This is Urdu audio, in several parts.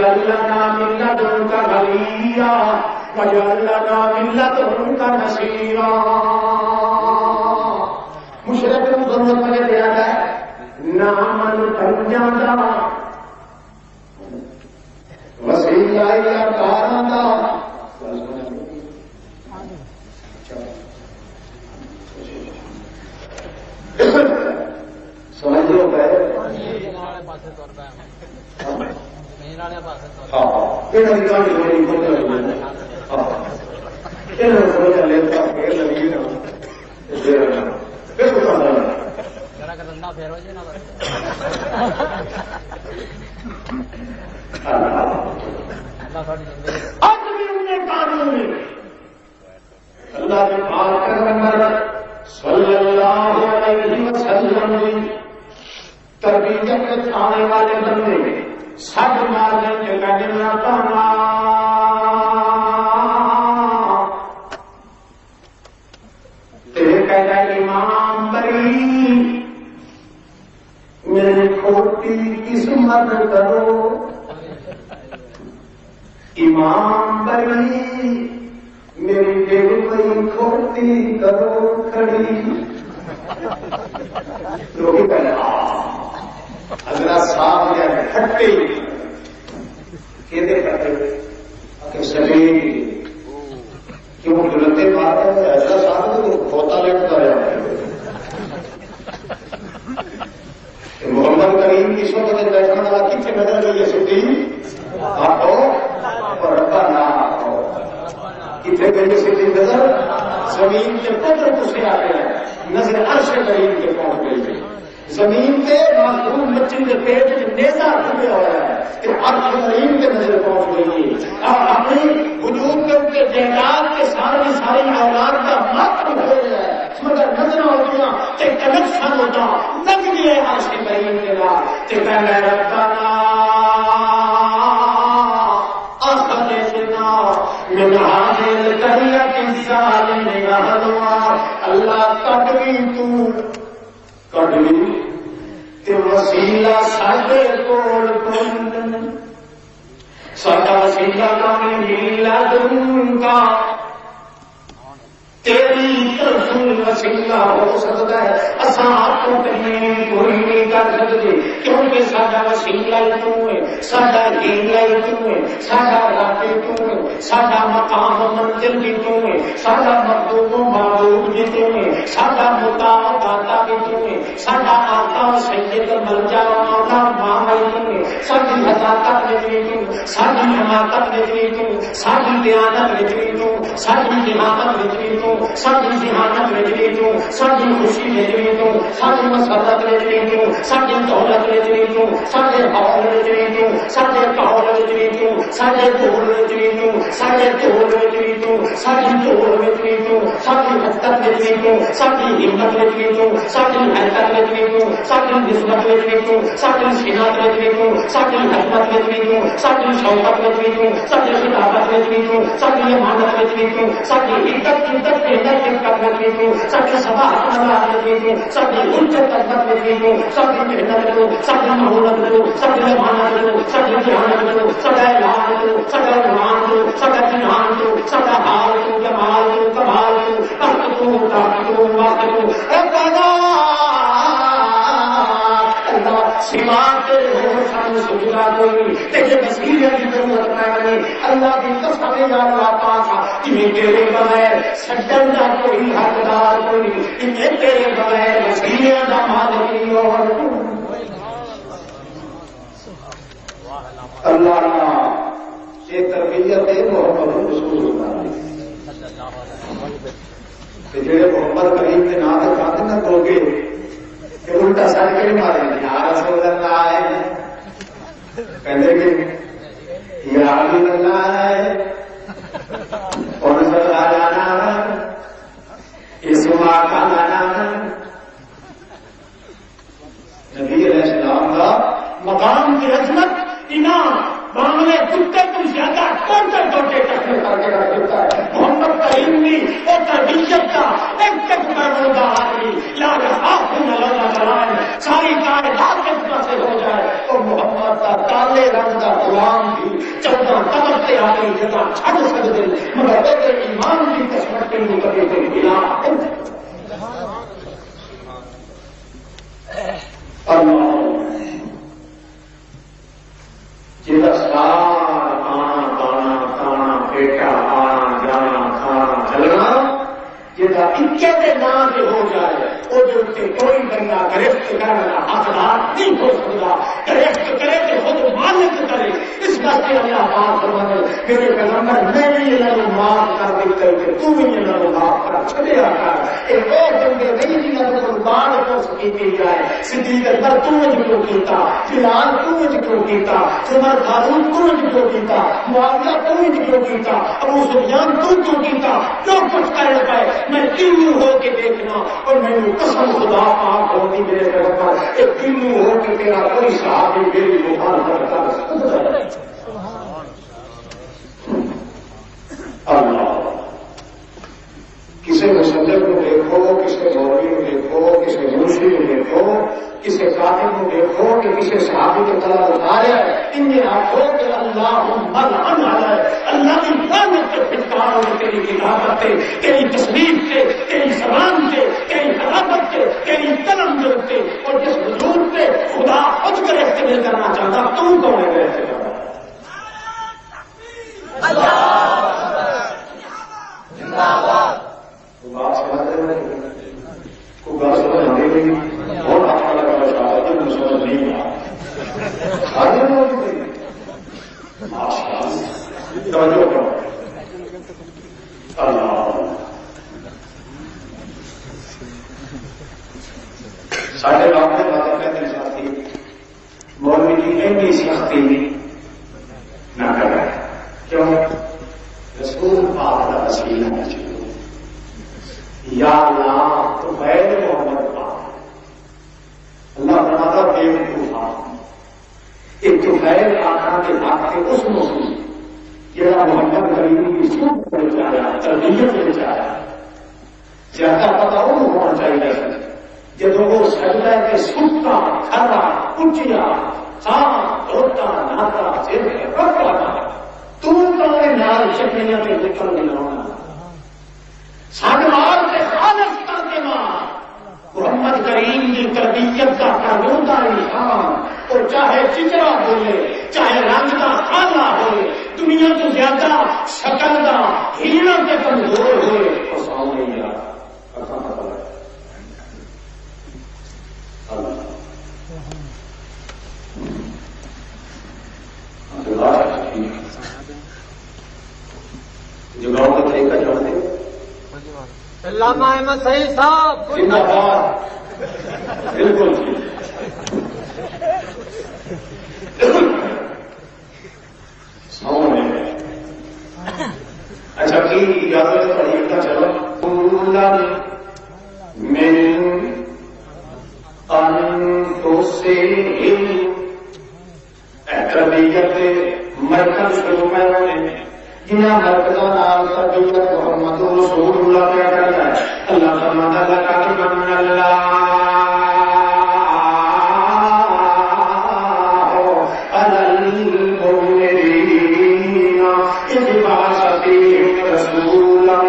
واجعل لنا من لدنك وليا واجعل لنا من لدنك نصيرا. مشرک کو ضرورت پڑے دیا ہے نامن پنجادا وسیلہ یا کارا سمجھ لو گئے. اللہ کے پاک پیغمبر صلی اللہ علیہ وسلم تربیت کے آنے والے بندے سب مارنے کے لگنا پانا کہتا امام بری میری کھوٹی قسمت کرو. امام بری میری دل کوئی کھوٹی کرو کھڑی. لوگ حضرت صاحب یا ہٹے کہ سبھی کیوں غلطے بات ہے ایسا صاحب تو کھوتا لگتا ہے. محمد کریم کی وقت بیٹھنے والا کتنے نظر چاہیے سٹی آپ اور ربا نہ کتنے گئے سٹی نظر زمین کے قدر اسے آ گئے نظر عرش کریم کے پہنچ گئی. زمین کے معصوم بچے کے پیٹ میں نیزہ ڈوبے ہوا ہے کہ عرش کریم کے نظر پہنچ گئی اور اپنی وجود کے ان کے جائیداد کے ساری اولاد کا ماتم ہو گیا ہے مگر نظر ہوتا کہ کنیکشن ہوتا لگ گئے عرش کریم کے بعد کہ پہلے ربنا اخرجنا من هذه القرية الظالم اهلها. اللہ کڑوی کہ وسیلہ ساڈے کول ساڈا وسیلہ کام میلا دن کا تیری طرف وسیلہ ہو سکتا ہے. اساں آپ کو کہیں کوئی نہیں کر سکتے کیونکہ ساڈا وسیلہ تو ہے ساڈا ہیلا تو ہے ساڈا راتے تو ہے ساڈا مقام منزل بھی تو ہے ساڈا مطلوب معبود بھی تو ہے ساڈا مطاع داتا بھی تو ہے ساڈا آقا سید ملجا مولا ماں تو ہے ساڈی حقاقت بھی تو ساڈی حماقت بھی تو ساڈی دیانت بھی تو ساڈی حماقت بھی تو ساڈی ذہانت بھی تو ساڈی خوشی بھی تو ساڈی مسرت بھی تو ساڈی دولت بھی تو ساڈے حول بھی تو ساڈے قول بھی تو ساڈے ڈھول بھی تو ساڈے ڈھول بھی تو ساڈی ڈھول بھی تو ساڈی حرکت بھی تو ساڈی ہمت بھی تو ساڈی حرکت بھی تو ساڈی نسبت بھی تو ساڈی شناخت بھی تو ساڈی حکمت بھی تو ساڈی شوقت بھی تو ساڈی خطابت بھی تو ساڈی امانت بھی تو ساڈی عزت ساڈی صباحت ساڈی حجت ساڈی محنت ساڈی مہولت ساڈی امانت ساڈی جہانت ساڈا اعلان ساڈا ایمان ساڈا جنان ساڈا حال جمال کمال طاقت سماعت سان سجدہ کوئی تیرے وسیلے کی ضرورت نہیں. اللہ کی قسم یا اللہ پاک کہ تیرے بغیر سجدہ کا کوئی حقدار کوئی کہ تیرے بغیر وسیلے کا مالک نہیں اور اللہ یہ تربیت ہے محمد رسول اللہ کہ جڑے محمد کریم کے نام سے بات نہ کرو گے کہ الٹا سڑ کے مارے یا رسول اللہ ہے کہنے کہ یا حبیب اللہ ہے کون سا جانا ہے اس ماں کا نانا ہے. نبی علیہ السلام کا مقام کی عظمت انعام معاملے کتے تم زیادہ ٹوٹے ٹوٹے کٹھے کر کے رکھ دیتا ہے. محمد کریم نے اور تربیت کا ایک تک مرمودہ آدمی لا رخاف اللہ ساری کائنات کے سے ہو جائے تو محمد کا کالے رنگ کا غلام بھی 14 قدم سے اپنی جگہ چھڈ سکتے مگر ایمان کی قسمت کے مقابلے سے ملا اللہ جیسا سار آنا بانا کھانا بیٹا آنا جانا کھانا چلنا جیسا اکے کے نام سے ہو جائے وہ جو کوئی بندہ گرفت کرنا حقدار نہیں ہو سکتا گرفت کرے تو خود مالک کرے اس بات کے اللہ بات فرمانے میرے پیغمبر میں بھی اللہ کو معاف کر دیتے کہ تو بھی اللہ کو معاف کر چلے آتا ہے ایک اور بندے نہیں بھی اللہ کو بات کو سکی دی جائے صدیق اکبر تو مجھ کیوں کیتا فلان تو مجھ کیوں کیتا عمر فاروق تو مجھ کیوں کیتا معاویہ تو مجھ کیوں کیتا ابو سفیان تو کیوں کیتا جو کچھ کر پائے میں تینوں ہو کے دیکھنا اور میں قسم خدا پاک ہوتی میرے پیغمبر ایک تینوں ہو کے تیرا کوئی صحابی میری مخالفت کر سکتا ہے اللہ کسی مسلم کو دیکھو کسی مولوی کو دیکھو کسی منشی کو دیکھو کسی کاتب کو دیکھو کہ کسی صحابی کے طلب اتارے ان آنکھوں کے اللہ اللہ کی لعنت سے پھٹکار ہو تیری کتابت سے تیری تصویر سے تیری زبان سے تیری خلافت سے تیری قلم سے اور جس حضور سے خدا خود گرفت نہیں کرنا چاہتا تم کون ہے گرفت کرنا بات سمجھ رہے ہیں کوئی بات سمجھ آنے گئی بہت اچھا لگا چاہتا تھا مجھے سمجھ نہیں آیا توجہ کرو اللہ سارے آپ نے بات کرنے ساتھی مولوی کی ایسی سختی نہ کر رہے کیوں رسول پاک کا وسیلہ ہے یا اللہ تو غیر محمد پاک اللہ فرماتا بے وقوفا ایک تو غیر آخر کے بات کے اس موسم جہاں محمد کریم کی سوچ میں چاہا تربیت میں چاہا زیادہ پتا وہ ہونا چاہیے جب وہ سجدہ کے سوکھتا کھڑا اٹھیا سانپ روتا نہاتا سر رکھتا تم کہنے نال چکنیاں کے نکل نہیں ہونا ساگوار کے خالص کرتے ماں محمد کریم کی تربیت کا کروندہ انسان اور چاہے چچرا بولے چاہے رنگ کا خالہ ہوئے دنیا تو زیادہ شکل کا ہیرا سے کمزور ہوئے اور سامنے ہی آ جو گاؤں کا طریقہ جانتے علامہ احمد صحیح صاحب بالکل اچھا کی اجازت طریقہ چلو من انفسہم تربیت مرکز شروع میں جنہیں مرکزوں نام تربیت محمد رسول اللہ کیا کرتا ہے اللہ فرماتا ہے کاتبن اللہ علی المؤمنین اذ بعث فیہم رسولا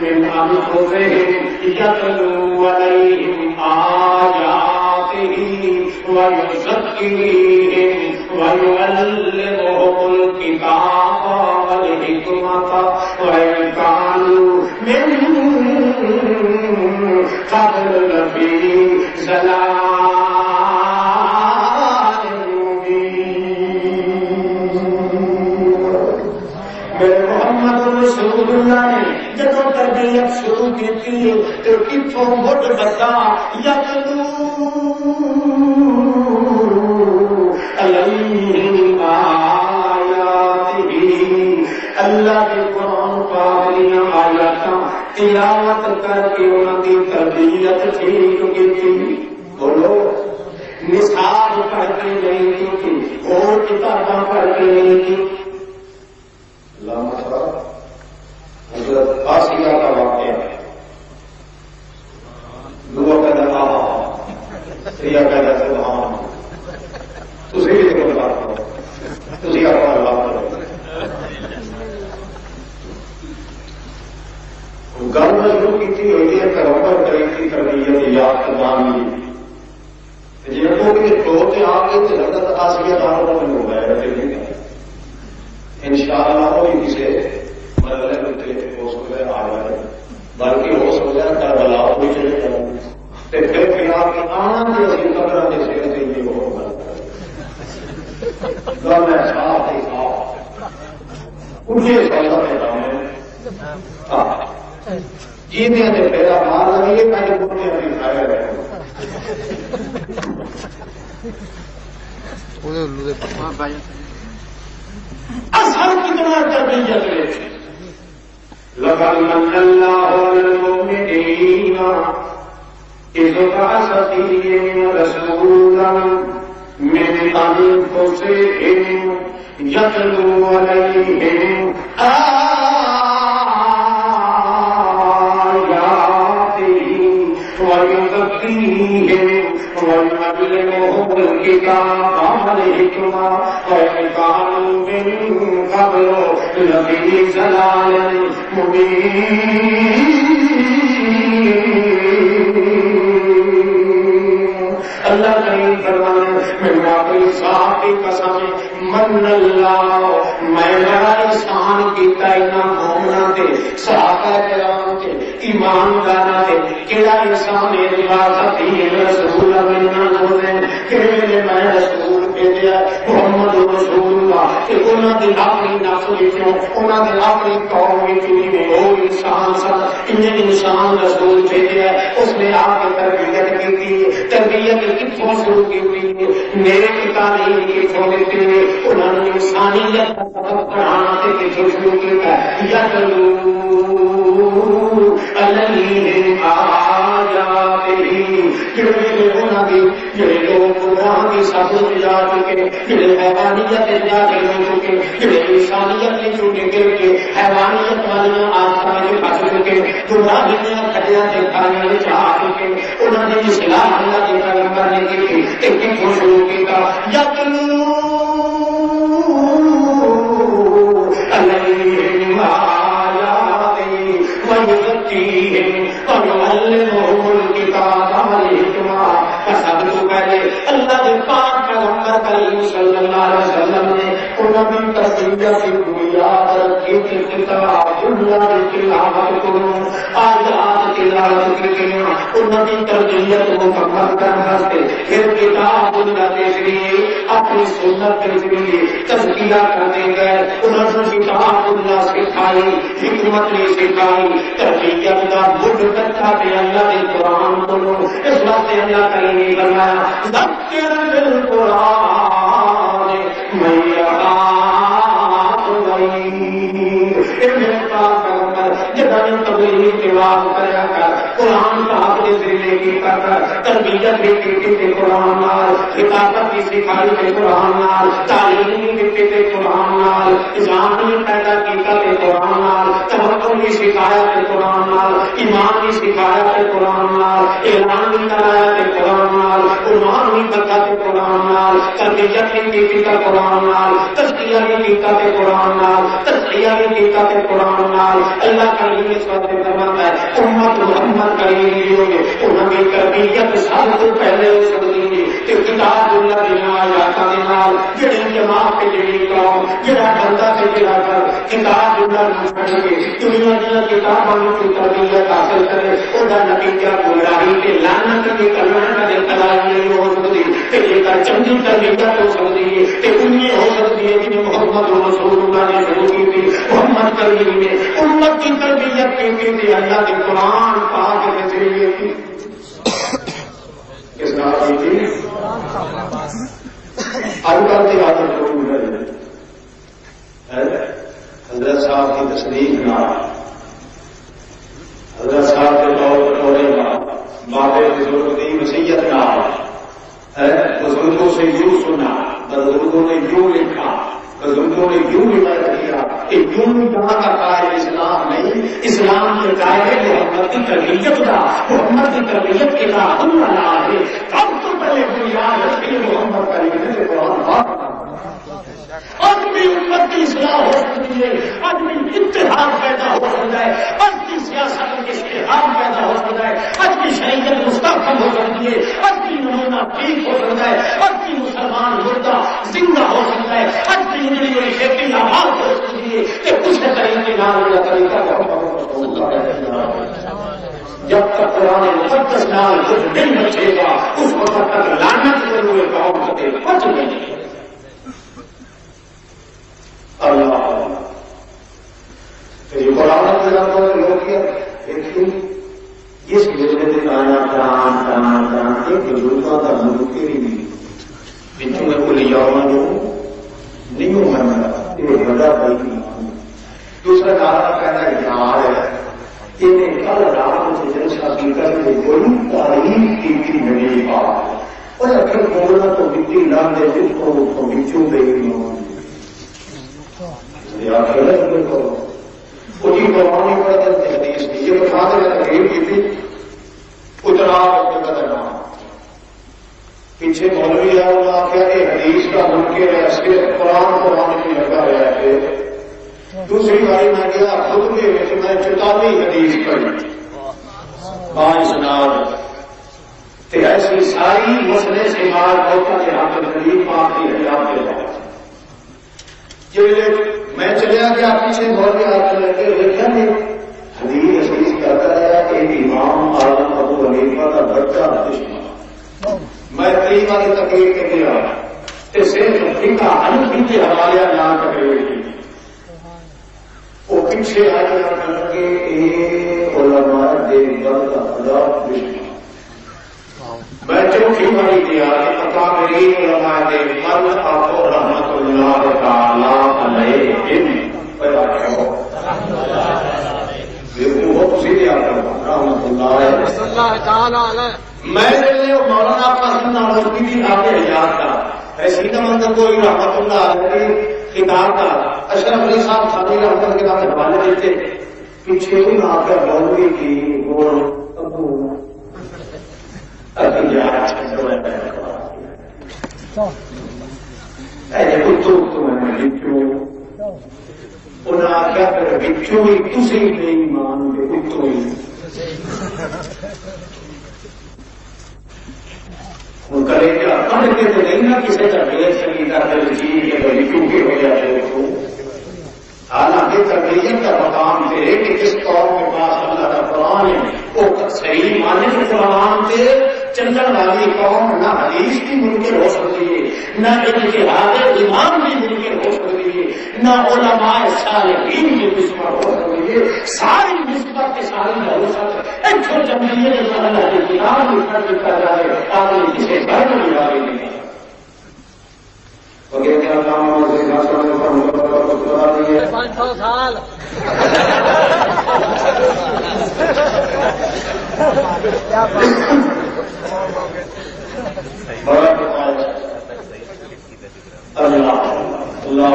من انفسہم یتلو علیہم آیاتہ ویزکیہم ویعلمہم الکتاب والحکمۃ وإن كانوا من قبل لفی ضلال مبین۔ میرے محمد رسول اللہ نے جب تربیت شروع کی تھی تو کتوں مٹ بتا یتلو علیہم آیاتہ اللہ کے قرآن پاک دیا آیاتاں تلاوت کر کے انہوں کی تربیت ٹھیک کی تھی بولو نصاب پڑھ کے نہیں کی اور کتاباں پڑھ کے نہیں کی حضرت آسیہ کا واقعہ ہے دعا پیدا سیاح پیدا سبحان تھی بھی دیکھو بات کرو تھی گل میں شروع کی ہوئی ہے کرمبر کری تھی تربیت یاد کرانی جی تو آ کے لگت آسیا دار کا من ہو گیا ان شاء اللہ وہ کسی مطلب آ جائے بلکہ ہو سکتا ہے کربلا بھی چلے جائیں پھر آپ کی آنا جو اسی قدر کے سر سے یہ ہو گل ہے صاف ہی صاف اٹھے سوال ہے جی پیرا مار لگیے میں بولنے اپنی کھایا رہے اثر کتنا تربیت لے لقد من الله على المؤمنين إذ بعث فيهم رسولا من أنفسهم يتلو عليهم ويزكيهم ويعلمهم الكتاب والحكمة وإن كانوا من قبل لفي ضلال مبين اللہ کریم فرمانے میں اپنی ذات کی قسم من اللہ میں بڑا احسان کیتا انہاں مومناں تے صحابہ کرام تے ایمانداراں تے کیڑا احسان ہے ذات ہی رسول اللہ نے کہ میں رسول بھیجا محمد رسول اللہ کہ انہاں دی اپنی نسل وچوں انہاں دی اپنی قوم وچوں وہ انسان سن انسان رسول بھیجا اس نے آ کے تربیت کی تربیت کتوں شروع کی ہوئی میرے پتا نہیں کتوں دیتے ہوئے انہوں نے انسانیت کا سبق پڑھانا سے کتوں شروع کیا الذین آیاتہ جڑے انہوں نے جڑے لوگ قرآن کی سبق جا چکے جڑے حیوانیت جا چکے جڑے انسانیت نے چھوٹے گر کے حیوانیت والی آسان پھنس چکے گمراہیاں کھڑیاں سے کھانے میں چاہ چکے انہوں نے اسلام اللہ کے پیغمبر نے کی ایک شروع کیا یتلو علیہم آیاتہ ویزکیہم ویعلمہم الکتاب والحکمہ سب سے پہلے اللہ کے پاک پیغمبر کریم صلی اللہ علیہ وسلم نے انہوں نے تربیت کی بنیاد رکھی کہ کتاب اللہ کی تلاوت کرو آیات کی تلاوت کرو انہوں نے تربیت مکمل کرنے پھر کتاب اللہ کے ذریعے اپنی سنت کے ذریعے تزکیہ کرتے گئے انہوں نے کتاب اللہ سکھائی حکمت نے سکھائی تربیت کا مڈ کچا پہ اللہ کے قرآن بولو اس واسطے اللہ کریم نے فرمایا ذکر بالقرآن من یخاف وعید جب تبلیغ کے بعد کریا کر قرآن کا اپنے ذریعے کی کر تربیت بھی کی تھی قرآن نال خطابت بھی سکھائی تھی قرآن نال تعلیم بھی کی تھی قرآن نال اسلام بھی پیدا کیا تھی قرآن نال توکل بھی سکھایا تھی قرآن نال ایمان بھی سکھایا تھی قرآن نال اعلان بھی کرایا تھی قرآن نال قرآن بھی بتا تھی قرآن نال تربیت بھی کی تھی قرآن نال تزکیہ بھی کیا تھی قرآن نال تزکیہ بھی کیا تھی قرآن نال اللہ کا یہ سب فرماتا ہے امت محمد کریم انہوں نے تربیت سب سے پہلے ہو سکتی ہے کہ کتاب اللہ کے نال جڑی جماعت کے جڑی قوم جڑا بندہ سے جڑا کر کتاب اللہ چھوڑ کے دنیا کی کتابوں کی تربیت حاصل کرے اس کا نتیجہ گمراہی کے لعنت کے کلمہ کا انتظار نہیں ہو سکتی کہ یہ کا چنگی تربیت ہو سکتی ہے کہ انہیں ہو سکتی ہے کہ محمد رسول اللہ نے شروع کی تھی محمد کریم نے امت کی تربیت کی تھی اللہ کے قرآن پاک کے ذریعے کی کس طرح کی تھی اکبر کی عادت ضرور ہے حضرت صاحب کی تصدیق نہ حضرت صاحب کے طور کٹورے نہ بابے بزرگ کی وصیت نہ بزرگوں سے یوں سنا بزرگوں نے یوں لکھا بزرگوں نے یوں لکھا کیا کہ یوں کہاں کا قائد اسلام نہیں اسلام کے قائد محمد کی تربیت کا محمد کی تربیت کے کا ہم نہ ہے سب سے پہلے بنیاد رکھی محمد کریم نے قرآن پاک اور بھی امت کی اصلاح ہو سکتی ہے، اج بھی اتحاد پیدا ہو سکتا ہے، اج کی سیاست میں اتحاد پیدا ہو سکتا ہے، اج کی شریعت مستحکم ہو سکتی ہے، اج کی نمونہ ٹھیک ہو سکتا ہے، اج کی مسلمان مردہ زندہ ہو سکتا ہے، اج کی انجلی ہوئی کھیتی آباد ہو سکتی ہے کہ اس طریقے نام کا طریقہ جب تک قرآن مقدس نال کچھ نہیں بچے گا اس وقت تک لعنت کے ہوئے قوم سے بچ نہیں ہے۔ اللہ تو یہ قرآن کے لوگ اس جلدے سے آیا دان دان دان کے بزرگوں کا ملک کے لیے بچوں میں کوئی یوم نہیں ہوں میں یہ بڑا بھائی دوسرا کارن کہنا یار ہے انہیں کل رات سے جلسہ کی کرنے بڑی تعریف کی تھی میری بات اور اگر بولنا تو مٹی لا دے جس کو بچوں دے گی وہی قربانی پڑ حدیث کی یہ بتا دیں تقریر کی تھی اتنا بدلنا پیچھے مولوی ہے انہوں نے آخیا کہ حدیث کا منکر ہے صرف قرآن کی لگا ہوا ہے۔ دوسری باری میں گیا خود میں 44 حدیث پڑھی باسناد ایسی ساری مسئلے سے مار ہوتا کہ آپ غریب پاک کی حیات کے بعد میں چلیا گیا پیچھے بہت آتے لگے دیکھا نہیں حدیث کہتا ہے کہ امام اعظم ابو حنیفہ کا بچہ دشمن میں 3 والی تقریر کے گیا صرف فقہ حنفی کے حوالے یہاں تقریر کی وہ پیچھے آ کے علماء دیوبند کا خدا دشمن میں چوتھی والی کیا پتا میری علماء دیوبند آپ رحمت اللہ تعالی علیہم رحمت اللہ تعالی میں مولانا قاسم نانوتوی کی آپ حیات کا ایسی کا مطلب کوئی رحمت اللہ علیہ خطاب کا اشرف علی صاحب تھانوی رحمت کے نام حوالے دیتے پیچھے بھی آ کر مولوی کی وہ ابو انہیں آخیا پھر بچوں ہی تھی نہیں مان گے اتوں ہی کرے گا پڑھ کے تو نہیں نا کسی کا دیر سنگیتا دل جی کے بڑی کیونکہ ہو جاتے ہو حالانکہ تربیت کا مقام تھے کہ جس قوم کے پاس اللہ کا قرآن ہے وہ صحیح مانے کے قرآن سے چندن والی قوم نہ حدیث کی منکر ہو سکتی ہے نہ اجتہاد امام کی منکر ہو سکتی ہے نہ علماء صالحین کی نسبت ہو سکتی ہے ساری نسبت کے ساری بھروسہ ایک جمہوریہ کے اللہ کے کتاب میں کر دیتا جائے آدمی کسی گھر میں بھی آگے نہیں وغیرہ کیا کام سے 500 سال اللہ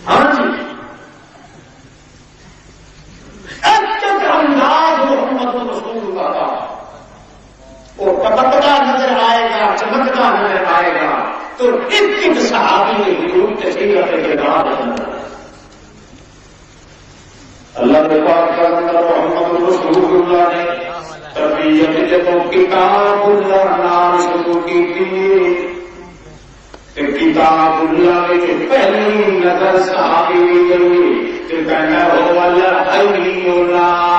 ہاں جی انداز محمد رسول اللہ کا وہ پٹکتا نظر آئے گا چمکتا نظر آئے گا تو ایک صحابی نے حضور تشریف کے بعد اللہ کے پاک کا محمد رسول اللہ نے تربیت جب کتاب اللہ نام شروع کی تھی کتاب اللہ میں پہلی نظر صحابی گئی کہ کہنا ہو والا علی اللہ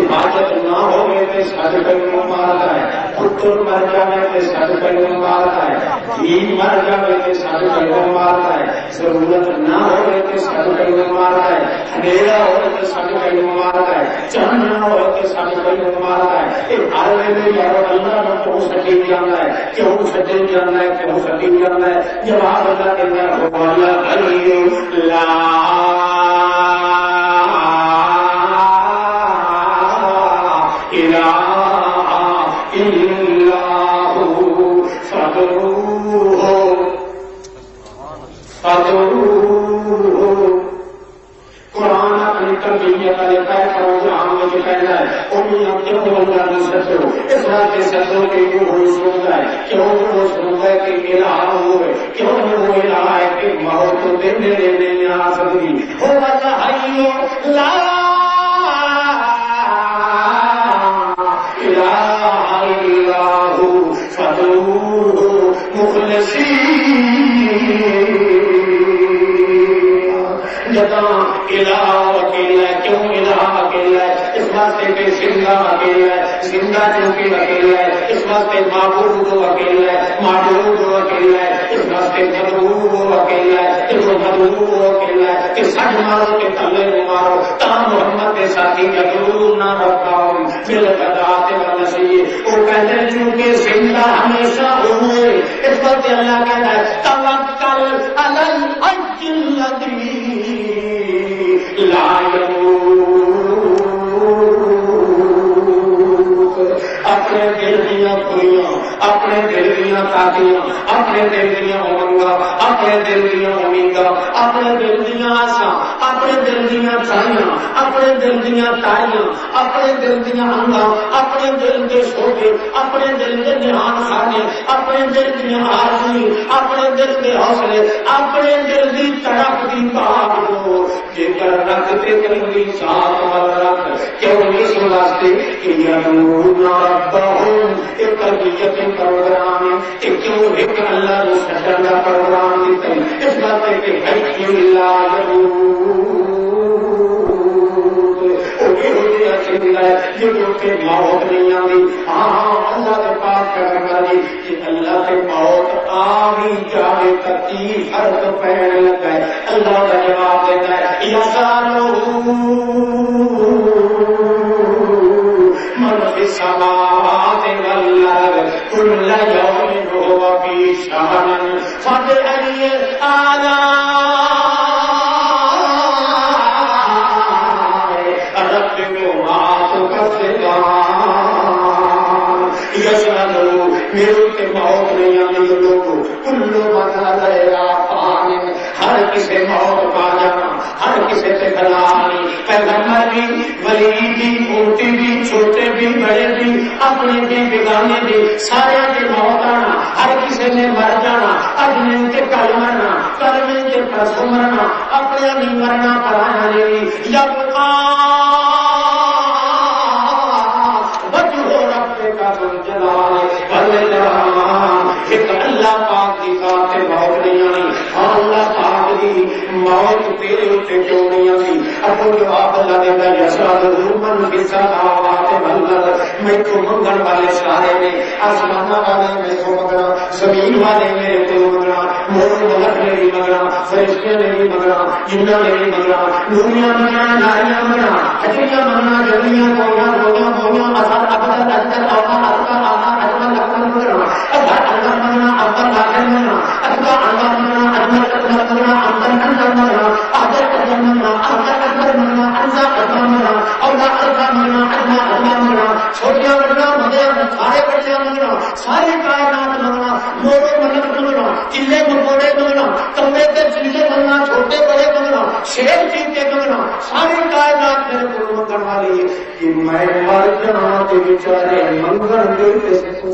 حاجت نہ ہوئے تو سج کر مارتا ہے پتر مر جائے تو سج کر مارتا ہے دھی مر جائے تو سج کر مارتا ہے ضرورت نہ ہوئے تو سج کر مارتا ہے اندھیرا ہوئے تو سج کر مارتا ہے چند نہ ہوئے تو سج کر مارتا ہے ہر ویلے یار اللہ نے کیوں سٹی جانا ہے، کیوں سٹی جانا ہے، کیوں سٹی جانا ہے؟ جواب اللہ دینا ہے والا علی لا الہ الا ہو فادعوہ قرآن اپنی تربیت والے پروگرام میں جو کہنا ہے انہیں کیوں اللہ نے سچو اس واسطے سچو کہ وہ سن ہے، کیوں وہ سن ہے کہ الہ ہوئے، کیوں وہ الہ ہے کہ موت دینے نہیں آ سکتی ہو حی لا الہ الا ہو فادعوہ مخلصین جدا الہ اکیلا ہے، کیوں الہ اکیلا ہے؟ اس واسطے کہ زندہ اکیلا ہے، زندہ چونکہ اکیلا ہے، اس واسطے معبود اکیلا ہے، معبود اکیلا ہے، اس واسطے مدعو اکیلا ہے، جو مدعو اکیلا ہے کہ سج مارو کہ تلے مارو تا محمد کے ساتھی ضرور نہ رکھا ہوں دل بدات والنسی وہ کہتے ہیں چونکہ زندہ ہمیشہ ہوئے، اس وقت اللہ کہتا ہے توکل علی الحج الذی لا يموت، اپنے دل دیا خوریاں، اپنے دل دیا تاکیاں، اپنے دل دیا امنگا، اپنے دل دیا امیداں، اپنے دل دیا آساں، اپنے دل دیا چاہیاں، اپنے دل دیا تاریاں، اپنے دل دیا انگاں، اپنے دل کے شوقے، اپنے دل کے دھیان خانے، اپنے دل دیا آرزویں، اپنے دل کے حوصلے، اپنے دل کی طرف کی بات ہو جگر رکھتے کرنگی ساتھ وال رکھ کیوں اس واسطے کہ یدعون ربہم ایک تربیت پروگرام ہے کہ کیوں ایک اللہ نے سجن کا پروگرام دیتے ہیں اس واسطے کہ حی لا یموت جنہوں کے موت نہیں آئی، ہاں اللہ کے پاس کرنے والی کہ اللہ کے موت آئی جائے تکی فرق پہنے لگا ہے، اللہ کا جواب دیتا ہے یسالو من فی السماوات والارض کل یوم هو فی شأن فبأی میرے کے موت نہیں آنے لوگوں کلو بدلا ہر کسی موت پا جانا، ہر کسی سے بلا آنی، پیغمبر بھی، ولی بھی، موٹی بھی، چھوٹے بھی، بڑے بھی، اپنے بھی، بگانے بھی، سارے کی موت آنا، ہر کسی نے مر جانا، اپنے کے کل مرنا، کلمے کے پرسوں مرنا، اپنے بھی مرنا پرانا نہیں جب اللہ پاک کی ذات سے موت نہیں آئی، اللہ پاک کی موت تیرے اتنے کیوں نہیں آئی؟ ابو جواب اللہ دیتا یسألہ من فی السماوات والارض، میں کو منگن والے سارے نے، آسمان والے میں کو مگنا، زمین والے میرے کو مگنا، مور ملک نے بھی مگنا، فرشتے نے بھی مگنا، جنہ نے بھی مگنا، دنیا مگنا، ناریاں مگنا، اجلیاں مگنا، جلیاں گویاں گویاں گویاں اثر ابدر اجدر اولا اثر آنا اجمل اکبر مگنا، اثر اکبر مگنا، اکبر آخر مگنا، اکبر اکبر مگنا، اجمل اکبر مگنا، اکبر اکبر مگنا، اکبر اکبر مگنا، اکبر اکبر مگنا، انزا اکبر مگنا، اولا اکبر مگنا، اجمل اکبر مگنا، چھوٹیاں مگنا، مدیاں سارے بڑیاں مگنا، ساری کائنات مگنا، مورے ملک مگنا، چلے مکوڑے مگنا، کمبے کے چیزیں مگنا، چھوٹے بڑے مگنا، شیر چیتے مگنا، ساری کائنات میرے کو مگن والی ہے کہ میں مر جانا تو بیچارے منگن دے کیسے کو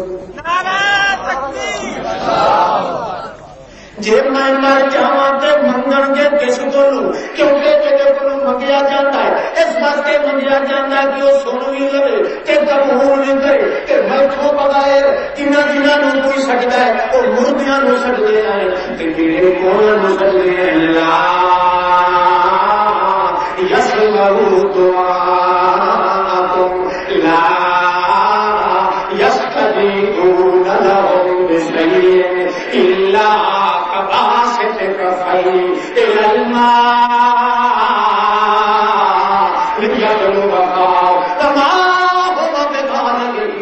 جی میں مر جاواں تے منگن گے کس کولوں، کیونکہ میرے کولوں منگیا جاتا ہے، اس واسطے منگیا جاتا ہے کہ وہ سن بھی لے تے قبول بھی کرے کہ میں تو بغیر جنہاں جنہاں نوں کوئی سجدہ ہے وہ مردیاں نوں سجدے ہیں تے میرے کولوں نوں سجدے ہیں لا یسمع دعاءکم لا یستجیبون لهم بشیء الا كباسط كفيه الى الماء ليبلغ فاه وما هو ببالغه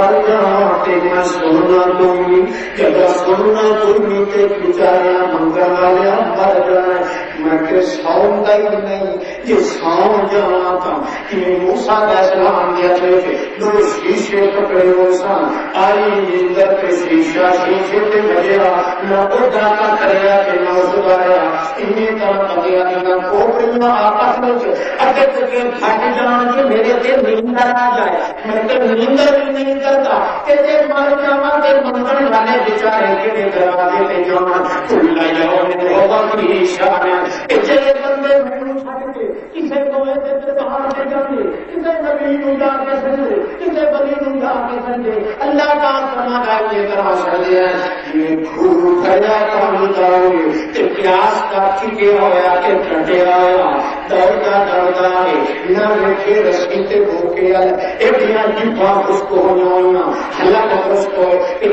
مر جاواں تے میں سننا دوں جب سننا دوں تے بیچارے منگن والے مر جانا میں کہ سوندا ہی نہیں جی سو جانا تھا کہ موسیٰ علیہ السلام دیا تھے دو شیشے پکڑے ہوئے سن آئی نیندر پہ شیشہ شیشے پہ بجیا نہ ادا کا کریا کہ نہ اتاریا انہیں طرح پگیا نہ کوپڑیاں آپس میں اگے تک پھٹ جان کے میرے تے نیندر آ جائے میں کہ نیندر بھی نہیں کرتا کہ جے مر جاواں تے منگن والے بیچارے کے دروازے پہ جان کھلا جاؤ ہوگا کی شان جے بندے مینوں چھڈ کے کسے کوے تے پہاڑ تے جاندے کسے نبی نوں جا کے سجدے کسے ولی نوں جا کے سجدے اللہ پاک فرماتا ہے یہ طرح سجدے یہ کھو کھڑا کام جاؤ تے پیاس کا ٹھکے ہویا کہ ٹٹیا ہویا دوڑتا ہے نہ رکھے رسی تے بھوکے ایڈیاں جیباں خشک ہونا حلق خشک ہو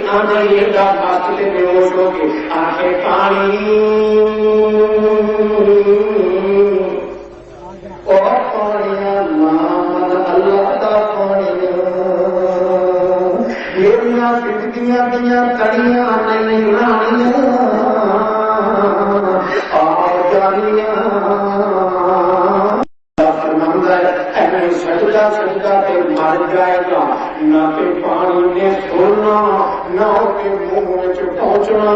آنے یہ گا باستے بے ہوش ہو کے آنکھیں پانی اور پانیاں نام اللہ کا پانی میریاں زندگیاں دیا کڑیاں نہیں رانیاں اور جانیاں سجدہ سجدہ پہ مر جائے گا نہ کہ پانی نے چھوڑنا نہ کہ منہ میں پہنچنا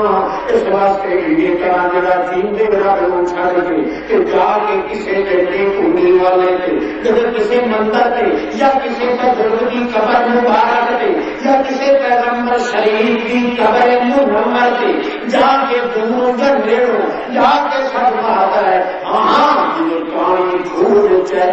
اس واسطے یہ طرح جڑا جیندے رب نوں چھڈ کے کہ جا کے کسی ڈنڈی کنڈی والے تے جب کسی مندر تے یا کسی بزرگ کی قبر مبارک تے یا کسی پیغمبر شریف کی قبر منور تے جا کے دور جنڈیوں جا کے سجدہ ہے ہاں یہ پانی دھول ہے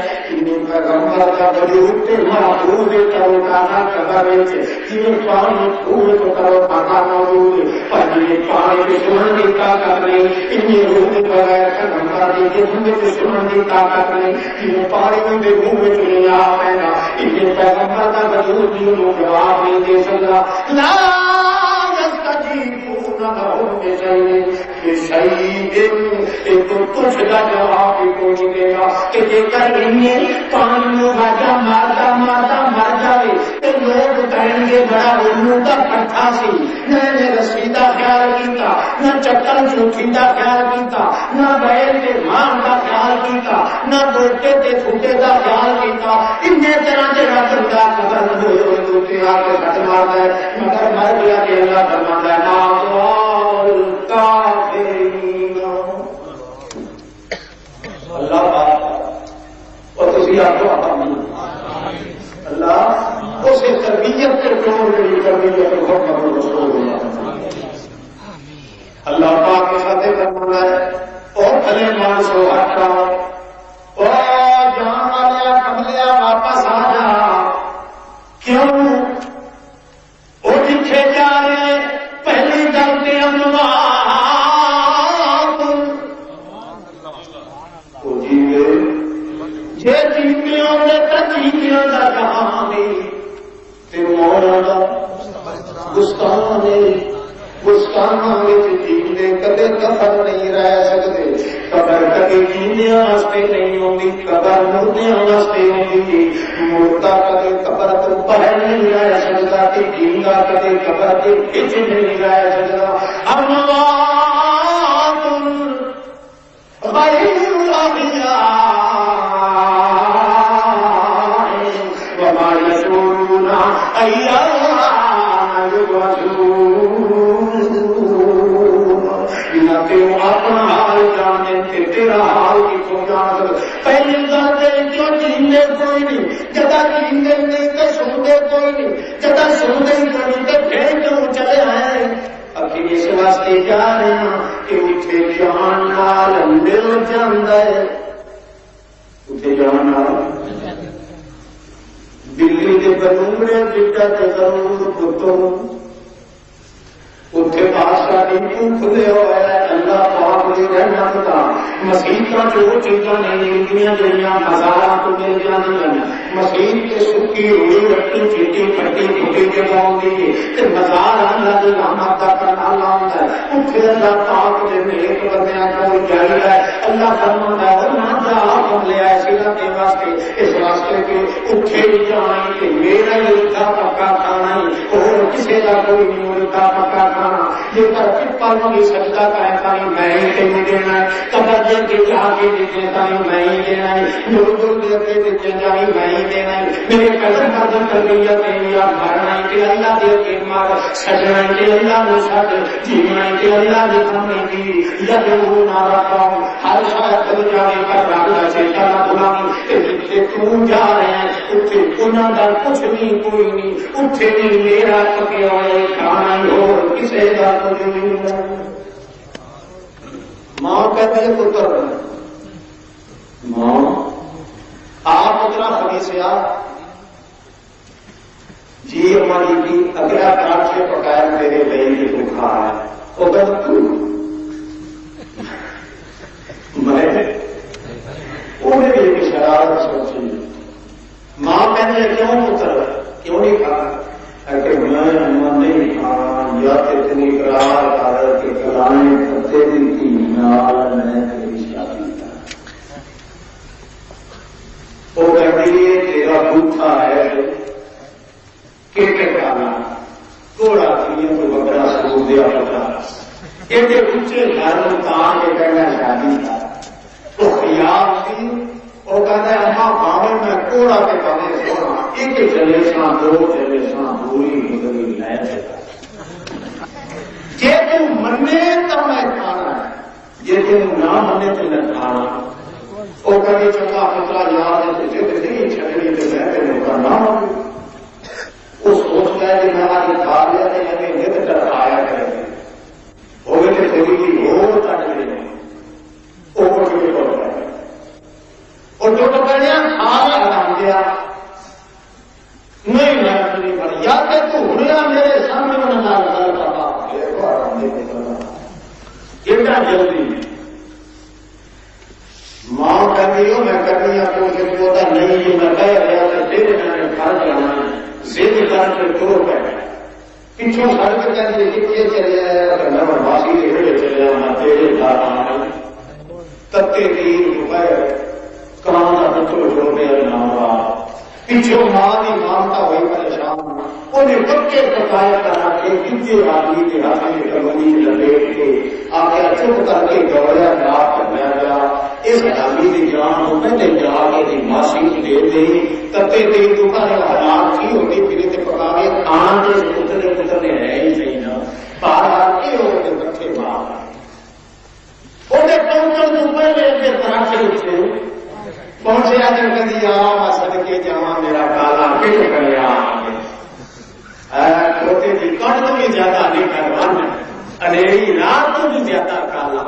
پیغمبر کا وجود تے معبود کرو کانا قبر وچ جے پانی دھول تو کرو کانا موجود پر یہ پانی کے سنن کی طاقت نہیں اتنی روح کے بغیر پیغمبر دی جسم کے سنن کی طاقت نہیں یہ پانی کے منہ میں نہیں آ پینا یہ پیغمبر کا وجود نہیں جواب نہیں دے سکتا لا يستجيبون لهم بشيء ایک کچھ کا جواب بھی کوئی نہیں دے گا کہ جے کر انہیں پانی واجہ مارتا مارتا مر جائے تو لوگ کہیں گے بڑا علم کا پٹھا سی نہ نے رسی کا خیال کیتا نہ چکر چوٹھی کا خیال کیتا نہ بیل کے مان کا خیال کیتا نہ دوتے تے پھوٹے کا خیال کیتا انہیں طرح کے رب کا قدر ہوئے دوتے آ کے کٹ مارتا ہے مگر مر گیا کہ اللہ فرماتا ہے اللہ اور تسی آخو اللہ اسے تربیت کے فروغ کے لیے تربیت کے بہت مطلب رسول ہوا اللہ پاک کے ساتھ فرمانا ہے اور بھلے مانسو ہٹا اور جان والیا کملیا واپس آ جا کیوں وہ جتھے جا رہے پہلی گل تے اموات وہ جیوے جے جیویاں نے تجیویاں دا کہانی تے مولا دا گستانے گستانا وچ جیندے کدے کفر نہیں رہ سکتے قبر کدے جیندیاں واسطے نہیں ہوندی قبر مردیاں واسطے ہوندی مردہ کدے قبر تو باہر نہیں رہ سکتا کہ جیندا کدے قبر کے وچ نہیں رہ سکتا اموات غیر الاحیاء وما یشعرون ایان یبعثون نہ کہ وہ اپنا حال جانے تے تیرا حال کتوں جان پہلی گل کیوں جیندے کوئی نہیں جدا جیندے نہیں تے سوندے کوئی نہیں جدا سوندے کوئی تے پھر کیوں چلے ہیں ابھی اس واسطے جا رہے ہیں کہ اتنے جان نال مل جاندا ہے اتنے جان نال دلی کے بنوڑے بیٹا تے ضرور پتوں اتنے بادشاہ ڈنکو کھلے ہوئے اللہ پاک کی رحمت کا مسیحاں جو چیزاں نہیں ملدیاں جڑیاں بازاراں تو مل جاندیاں مسیح تے سکی ہوئی رٹی چیٹی پھٹی پھٹی کے پاؤندی تے بازار اللہ دی رحمت کا پرنالا ہوندا ہے اتنے اللہ پاک دے نیک بندیاں کو جاری ہے اللہ فرماندا ہے نہ جا ہم لے آئے سیدھا دیوا واسطے اس واسطے کہ اٹھے جائیں کہ میرا الٹا پکا کھانا ہی اور کسی کا کوئی نہیں الٹا پکا کھانا. یہ کر پپل بھی سجدہ کرتا ہی میں ہی تینوں دینا ہے. قبر کے جا کے دیتا ہی میں ہی دینا ہے. دور دے کے دیتے جائی میں ہی دینا ہے. میرے قدر قدر کر گئی میرا بھرنا کہ اللہ دے کے مار سجنا کہ اللہ نے سج جینا کہ اللہ نے سامنے کی یدو نارا پاؤں ہر شاید کر جانے پر راگا سے چلا غلام تو جا رہے ہیں اتنے انہوں کا کچھ نہیں کوئی نہیں اتنے نہیں میرا پکے ہوئے کھانا ہی ہو کسی کا کچھ نہیں. ماں کہتے ہیں پتر ماں آپ اتنا خبیصیا جی ہماری بھی اگلا کاٹ سے پکایا میرے بہن کی تو کھا ہے وہ غلط میں انہیں بھی ایک شرارت سوچی. ماں کہنے کیوں پتر کیوں نہیں کھا کہ میں نہیں کھانا یا اتنی قرار کر کے کرانے پتے کی نال میں تیری شادی کا وہ کہتی ہے تیرا بوٹھا ہے کھانا گھوڑا تھی کوئی بکرا سکول دیا پتا ایڈے اچھے گھر اتار کے کہنا شادی کا تو خیال تھی وہ کہتا ہے اما باون میں گھوڑا کے پانے سونا ایک چلے سا دو چلے سا دوری نکلی لے سکتا جی تم منے تو میں کھانا ہے جی تم نہ منے تو میں کھانا. وہ کبھی چنگا پتلا یاد ہے تو جب نہیں چھڑی تو میں تیرے کا نہ ہوں وہ سوچتا ہے کہ میں آج کھا لیا تو ہمیں نت کر آیا کرے وہ میرے تھوڑی کی اور کٹ گئی وہ کچھ بھی ہو رہا ہے اور جو پکڑیا کھا لیا گیا نہیں نہیں پڑی یا کہ تو ہڑیا میرے سامنے میں نہ اتنا جلدی ماں کر رہی ہو میں کر رہی ہوں تو ہوتا نہیں جو میں کہہ رہا تھا پھر میں نے گھر جانا ہے زد کر کے دور پہ پچھوں سڑک کہتے کتنے چلے آیا میں باسی کے چلے آنا تیرے گھر تبتے کی دوپہر کام کا بچوں چھوڑ گیا نام پیچھوں ماں کی مانتا ہوئی پریشان انہیں پکے پکایا کرا کے کتنے آدمی کے ہاتھ میں کمنی لپیٹ کے آ گیا چپ کر کے دوڑیا رات کر لیا گیا. اس آدمی کی جان کو پہلے جا کے ماسی دے دی تبتے تیری دکان حالات کی ہوتی پھر پکا کے کھانا کے پتلے پتلے ہے ہی صحیح نا باہر کے ہو کے بچے باہر انہیں پہنچنے تو پہلے کے طرح سے اٹھے پہنچے آدمی کر دیا سدکے جہاں میرا کالا پھر کریا چھوٹے کی کٹ بھی زیادہ نہیں کروانا انیری رات بھی زیادہ کالا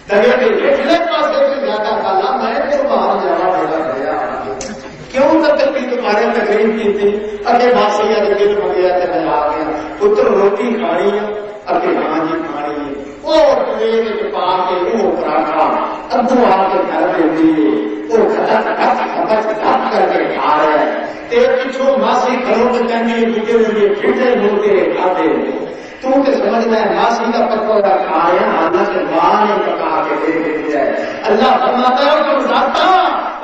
دریا کے پچھلے پاسے بھی زیادہ کالا میں تو باہر جانا میرا گیا کیوں تکلیف تمہارے تقریب کی تھی اگے باسی یا دل میں گیا تو میں آ گیا پتر روٹی کھانی ہے اگے ہاں جی کھانی ہے وہ پلیٹ پا کے وہ پراٹھا ادو آ کے گھر میں دیے وہ کھپ کر کے کھا رہے ہیں تیرے پیچھوں ماسی گھروں میں کہنے بکے ہوئے پھٹے موٹے کھاتے تو کہ سمجھنا ہے ماسی کا پکوڑا کھایا حالانکہ ماں نے پکا کے دے دیتی ہے. اللہ فرماتا ہے تم ذاتا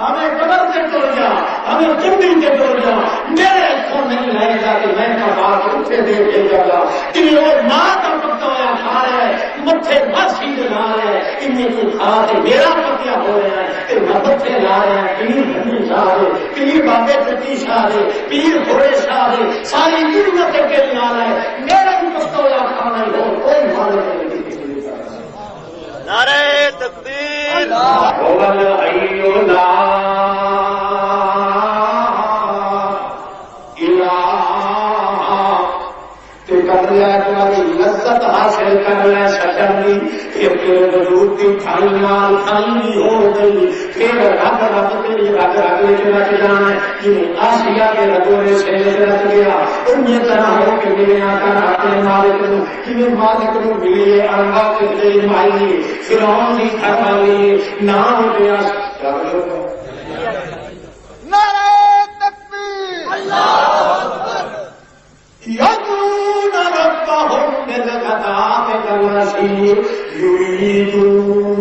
ہمیں قبر سے توڑ جا ہمیں چمڑی سے توڑ جا میرے کو نہیں رہے گا کہ میں پکا کے اسے دے بھیجا گا کہ وہ ماں کا پکوڑا کھا رہا ہے مٹھے ماسی لا رہے ہیں انہیں کو کھا کے میرا پکیا ہو رہا ہے کہ مٹھے لا رہے ہیں پیر بھنی شاہ پیر بابے پتی شاہ پیر گھوڑے شاہ ساری دنیا کے لیے آ رہا ہے میرا پکوڑا کھانا ہو کوئی مانے نہیں. نعرہ تکبیر کر لیا تمہاری لذت حاصل کر لیا شکر پھر تیرے وجود کی تھائی مال تھائی ہو گئی پھر رب رب تیری رب اگلے کے رکھ جانا جنہیں آسیا کے رگوں نے سینے رکھ گیا انہیں طرح ہو کے ملے آکر اپنے مالک کو جنہیں مالک کو ملیے اربا کے دل مائی فرعون کی تھکا لیے نام دیا نعرہ تکبیر اللہ یدعون ربهم بالغداة والعشی یریدون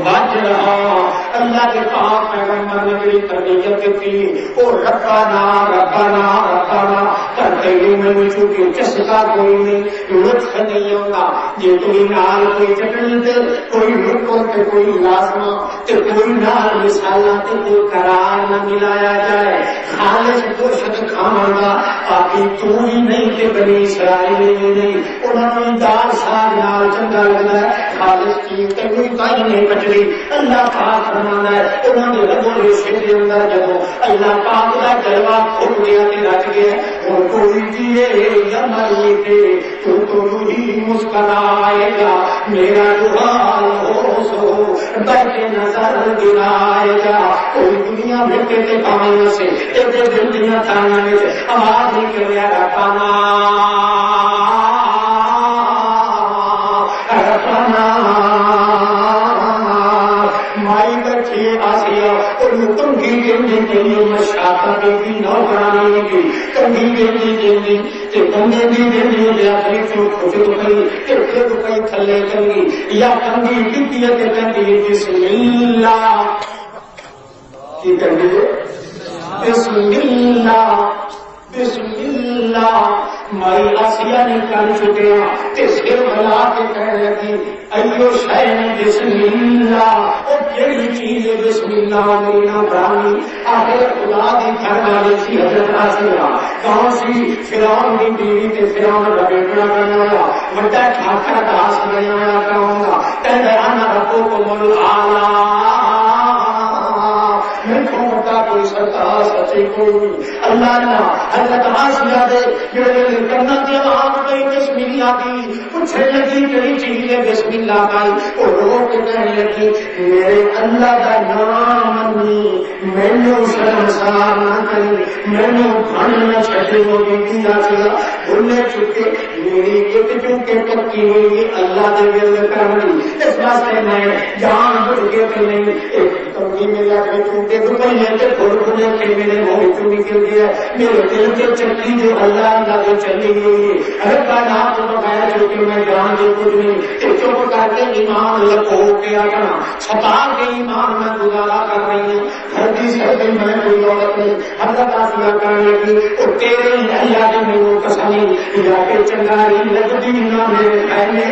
وجهه. اللہ دیتی وہ ربنا ربنا ربنا کرتے ہی میں چونکہ چسکا کوئی نہیں لطف نہیں ہوگا جی کوئی نال کوئی چٹنی تے کوئی رکو تے کوئی لازمہ تے کوئی نال مثالاں تے کوئی قرار نہ ملایا جائے خالص گوشت کھاواں گا باقی تو ہی نہیں کہ بنی اسرائیل نہیں انہوں نے دال ساگ نال چنگا لگتا ہے خالص چیز تے کوئی کہیں نہیں بچی اللہ پاک فرمانا ہے انہوں نے ربوں ریشے کے اندر جب اللہ پاک کا جلوہ کھل گیا تے رچ گیا اور کوئی جیے یا مریتے تو ہی مسکرائے گا میرا جو حال ہو سو بیٹھے نظر گرائے گا کوئی دنیا بھٹے تے پاؤں سے ایسے دنیا تھانا میں آواز نکلیا ربنا ربنا مائی بچی آسیا اور کنگھی گندی کے لیے مشاطہ کی نوکرانی کی کنگھی گندی گندی تے کنگھی بھی گندی ہو جائے اپنی چوٹ کئی ایک کئی تھلے کنگھی یا کنگھی گندی ہے کنگھی بسم اللہ کی کنگھی بسم اللہ بسم اللہ مائی آسیا نے کر چکیا تے سر بلا کے کہنے لگی ایو شے نے بسم اللہ او کیڑی چیز ہے بسم اللہ میری نا برانی آخر خدا دی گھر والی سی حضرت آسیا کہاں سی فرعون دی بیوی تے فرعون دا بیٹا بننے والا بڑا ٹھاکر داس بننے والا کہوں گا کہنے انا ربکم الاعلی کوئی سرکار سچے کوئی اللہ نے حضرت آسیہ دے جڑے کرنا دیا آپ گئی بسم اللہ کی پوچھنے لگی کئی چیز ہے بسم اللہ کا وہ رو کے کہنے لگی میرے اللہ کا نام منی مینو شرمسار نہ کری مینو کھانے نہ چھٹے وہ بیٹی آسیہ بھولے چکے میری ایک چونکہ پکی ہوئی اللہ دے ول کرنی اس واسطے میں جان بوجھ کے نہیں ایک کمی میں لگ کے چونکہ روپئے بھولے کے میرے منہ چوں نکل گیا میرے دل کے چکی جو اللہ اللہ کو چلی گئی اگر کا نام تو بغیر جو کہ میں جان دے کچھ نہیں کہ چپ کر کے ایمان لکھو کے آنا چھپا کے ایمان میں گزارا کر رہی ہوں ہر چیز کرتے میں کوئی عورت نہیں حضرت آسیہ کرنے لگی اور تیرے اللہ کے میں وہ قسمی یا کہ چنگاری لگتی نہ میرے پہلے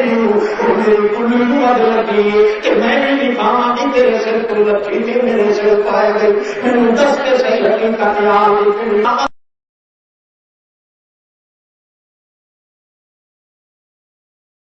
اور میری کلی دعا لگی کہ میں نے بھی کہا کہ تیرے سر کو لگی تھی میرے سر پائے گئی میں نے دس کے صحیح لگی کا خیال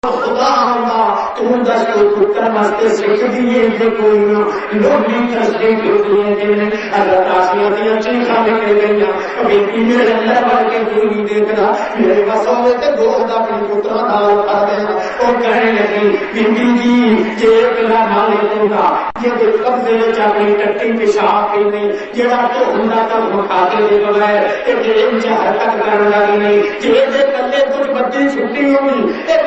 خدا ہوگا تم دس کو پتر واسطے سکھ دیے کہ کوئی نہ لوگ بھی تصدیق ہوتی ہے کہ اگر آسیاں دیا چیخا نکل گئی ابھی میرے اندر بڑھ کے کوئی نہیں دیکھ رہا میرے بس ہوئے تھے دو اپنے پتر دال کھا دیا اور کہنے لگی بیٹی جی یہ میرا مالک ہوگا یہ قبضے میں اپنی ٹٹی پیشاب کی نہیں جڑا تو ہوں تک کھاتے دے بغیر ایک انچ حرکت کرنے لگی نہیں جی کلے کچھ بچی چھٹی ہوگی ایک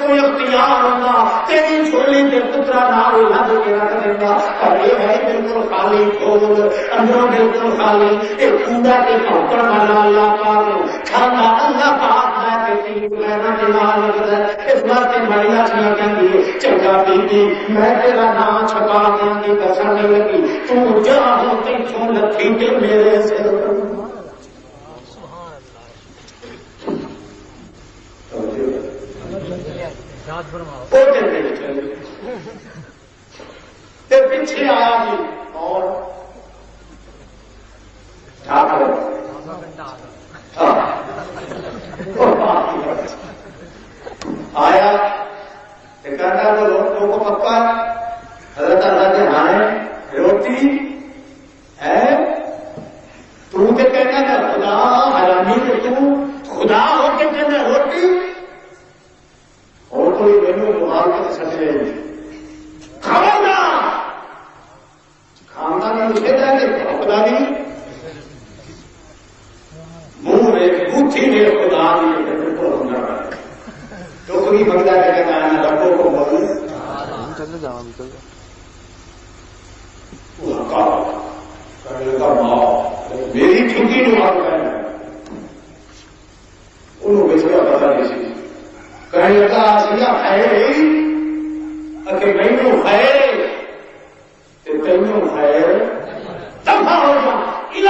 کوئی اختیار ہوگا تیری چھوڑی کے پترا نال لگ کے رکھ دیں گا اور یہ ہے بالکل خالی کھول اندروں بالکل خالی ایک کوڑا کے پھوکڑ والا اللہ پاک کھانا اللہ پاک میں کہتی لینا دماغ لگتا ہے اس بات سے مریا چھنا کہیں گی چنگا بیٹی میں تیرا نام چھپا دیں گی کسا نہیں لگی تو جا ہوتی چھو لکھی کے میرے سے پیچھے آیا جی اور آیا کہتا تو لوگوں کو پکا حضرت اللہ کے ہاں روٹی ہے تو کہنا تھا خدا حرامی تو تو خدا ہو کے کہنا روٹی اور کوئی مینو بہار کے سچ لے کھاؤ گا کھانا میں مجھے جائے خدا نہیں منہ میں بوٹھی میں خدا نہیں بالکل ہونا تو کوئی بندہ کے کہنا ہے ربوں کو بول چل جا میری چھٹی نہیں مانگ انہوں نے پتا نہیں سی کہنے لگا آسیہ ہے کہ مینو ہے تینوں ہے دفاع ہو جا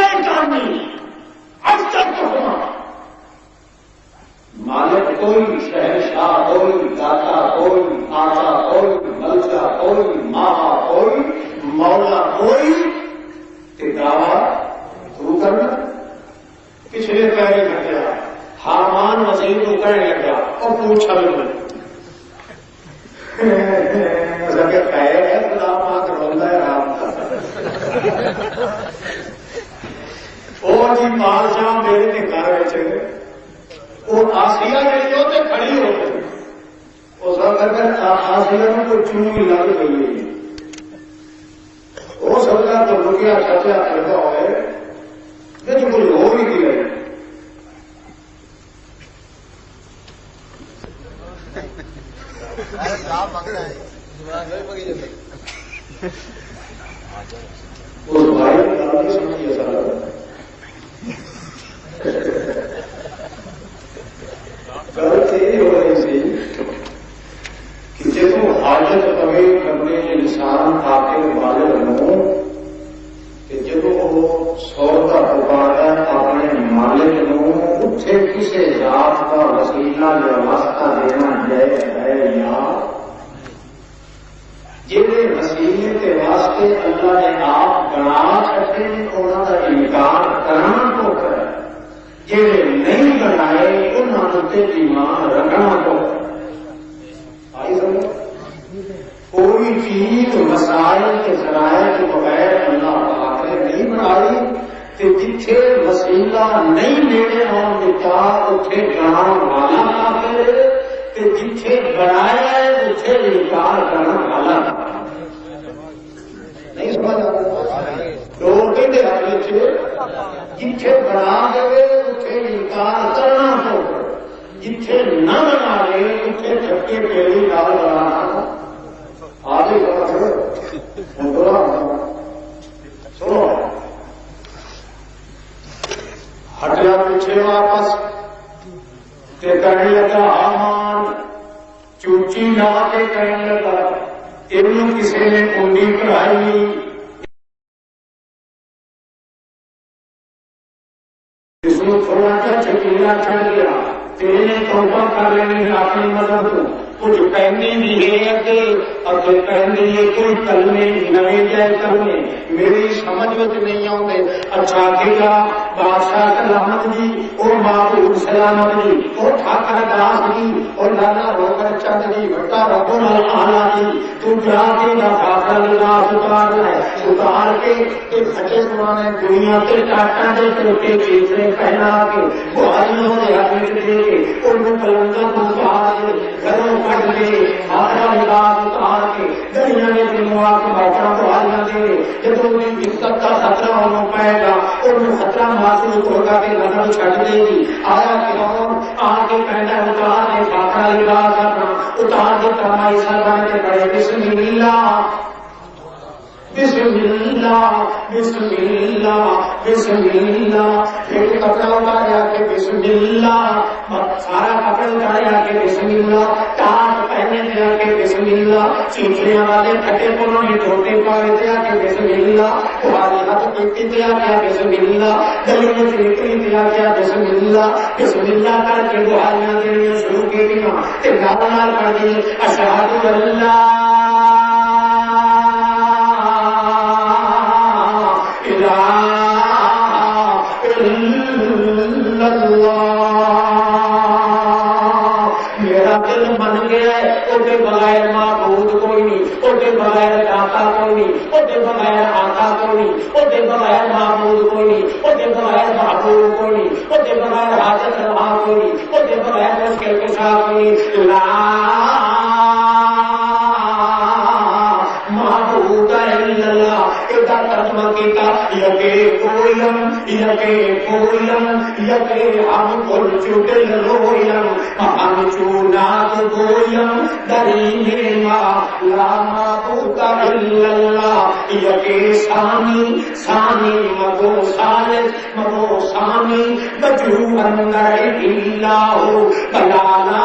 پوچھ ہے خدا پاک روندہ ہے رات کا وہ جی بادشاہ میرے نے گھر وہ آسیہ جی وہ کھڑی ہو گئی اس وقت آسیہ میں کوئی چونی لگ گئی ہے ہو سکتا تو رکیا سچا کرتا ہوئے لیکن کوئی ہو بھی دیا اس بھائی نے سمجھیے سارا غلط یہ ہو رہی سی کہ جب حاجت پوے کرنے انسان آکے والد ہوں کہ جب وہ سودا پکارا اپنے مالک نو اتنے کسی ذات کا وسیلہ یا واسطہ دینا ہے یا جہے وسیلے کے واسطے اللہ نے آپ بنا سکے انہوں کا انکار کرنا تو کرے جہے نہیں بنائے انہوں نے ایمان رکھنا تو آئی سمجھ کوئی چیز مسائل کے ذرائع کے بغیر اللہ پاک نے نہیں بنائی کہ جتھے وسیلہ نہیں لینے ہوں دیتا اتنے جان والا کافر کہ جتھے بنایا ہے اتنے انکار کرنا والا نہیں سمجھ روٹے کے حال جتھے بنا دے اتنے انکار کرنا ہو جتھے نہ بنا لے اتنے چھٹے پیڑی ڈال بنانا آگے سنو ہٹیا پیچھے واپس کہنے لگا حامان چوچی لا کے کہنے لگا ان کسی نے کنڈی پڑھائی اس کو تھوڑا سا چکیلا چھڑ گیا تیرے توبہ کر لینی اپنی مدد کو کچھ پہننے بھی ہے کہ اگر پہننے یہ کوئی کلمے نئے جائے کلمے میری سمجھ میں نہیں آتے اچھا گا بادشاہ سلامت جی اور محبوب سلامت جی اور ٹھاکر داس جی اور لالا روکر چند جی بٹا رب العالی جی تو جا کے نہ بھاکر لباس اتار کے پھٹے پرانے دنیا کے ٹاٹا دے ٹوٹے چیزیں پہنا کے بہاریوں نے ہاتھ دے کے ان پلنگوں کو اتار کے گھروں کٹ دے ہاتھا لباس اتار کے دنیا نے دنوں کے بچوں کو آیا دے جب انہیں دقت کا خطرہ ہونا پائے گا اور خطرہ محسوس ہوگا کہ نظر چھڑ دے گی آیا فرعون آ کے پہنا اتار دے بھاکر لباس اپنا اتار دے کمائی سر کے بڑے بسم اللہ بسم اللہ بسم اللہ بسم اللہ ایک کپڑا اتاریا کہ بسم اللہ سارا کپڑا اتاریا کہ بسم اللہ ٹاپ پہنے دیا کہ بسم اللہ چینچڑیاں والے پھٹے پنوں میں چھوٹے پاڑے دیا کہ بسم اللہ تمہاری ہاتھ پیٹی دیا کیا بسم اللہ گلی میں چیٹری دیا کیا بسم اللہ کر کے بہاریاں دینا شروع کی دیا کہ گانا کر دی اشہد اللہ میرا دل بن گیا اسے بغیر معبود کوئی نہیں اسے بغیر داتا کوئی نہیں اسے بغیر آقا کوئی نہیں اسے بغیر معبود کوئی نہیں اسے بغیر محبوب کوئی نہیں اسے بغیر حاجت روا کوئی نہیں اسے بغیر مشکل کشا کوئی نہیں لا معبود الا اللہ کا ترجمہ کیتا یکے ہم کل چوٹل رویم ہم چونات گویم دری ما لا معبود الا اللہ یکے ثانی مگو ثالث مگو ثانی بجو اندر اللہ بلا لا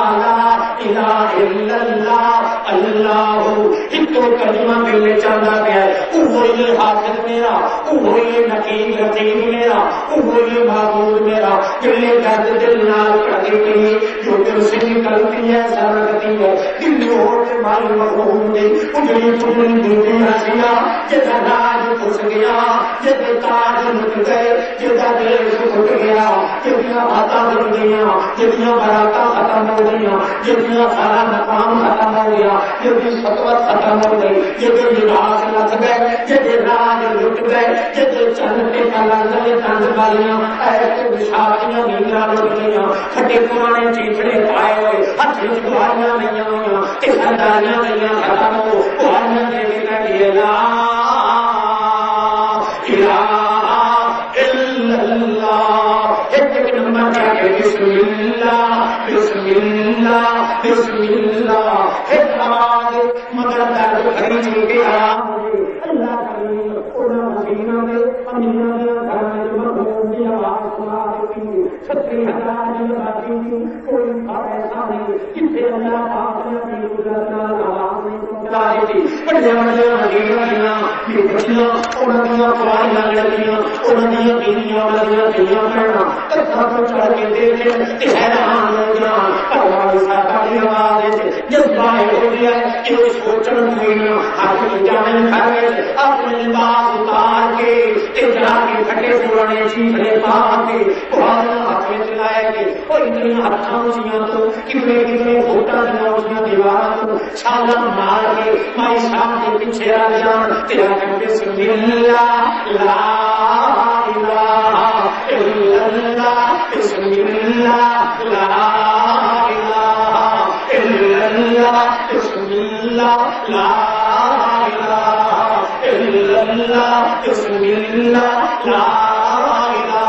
الہ الا اللہ اللہ ایک تو کلمہ ملنے چاہتا گیا وہی حافظ میرا وہی نقیب رقیب میرا وہی معبود میرا دلے درد دل نال کر دیتی جو دل سے نکلتی ہے سرگتی ہے دل ہوتے مال مرحوم دی اجلی پجلی دودی ہسیا جدا راج پھس گیا جدا تاج لٹ گئے جدا دل سکھ گیا جدا باتاں بن گیا جتنا براتا ختم ہو گئی، جتنا سارا مقام ختم ہو گیا، جتنی سطوت ختم ہو گئی، جتنے لباس لگ گئے، جتنے راج لٹ گئے، جتنے چند کے کلر تنگ والیاں ایسے بشاطیاں نیلا لٹ گئی، کھٹے پرانے چیچڑے پائے ہوئے، ہاتھ چوہاریاں نہیں ہوئی، سرداریاں نہیں ختم ہو، پہاڑیاں دے کے کہیے لا بسم اللہ بسم اللہ بسم اللہ مگر درد خرید کے آرام اللہ کریم انہوں مدینہ میں امینہ میں گھر میں مغلوب کی آواز سنا دیتی 36,000 جنباتی کی کوئی ایسا نہیں جسے اللہ پاک نے اپنی قدرت آواز نہیں پہنچا دیتی بڑے بڑے مدینہ دیاں یہ بچیاں انہوں نے قرآن لڑکیاں انہوں نے بیویاں لڑکیاں دنیا پڑھنا کتنا کچھ کر کے دیکھے حیران ہو گیا آواز ساکاری آواز جذبائے ہو گیا کہ وہ سوچن ہوئی نا اپنی جان کھڑے اپنے لباس اتار کے جا کے کھٹے پرانے چیزیں پا کے قرآن ہاتھ میں چلائے گے اور اتنی ہاتھوں سیاں تو کتنے گھوٹا دیا اس نے دیوار کو چھالا مار کے مائی صاحب کے پیچھے آ جان تیرا کہ بسم اللہ لا الہ الا اللہ بسم اللہ لا الہ الا اللہ بسم اللہ لا الہ الا اللہ بسم اللہ لا الہ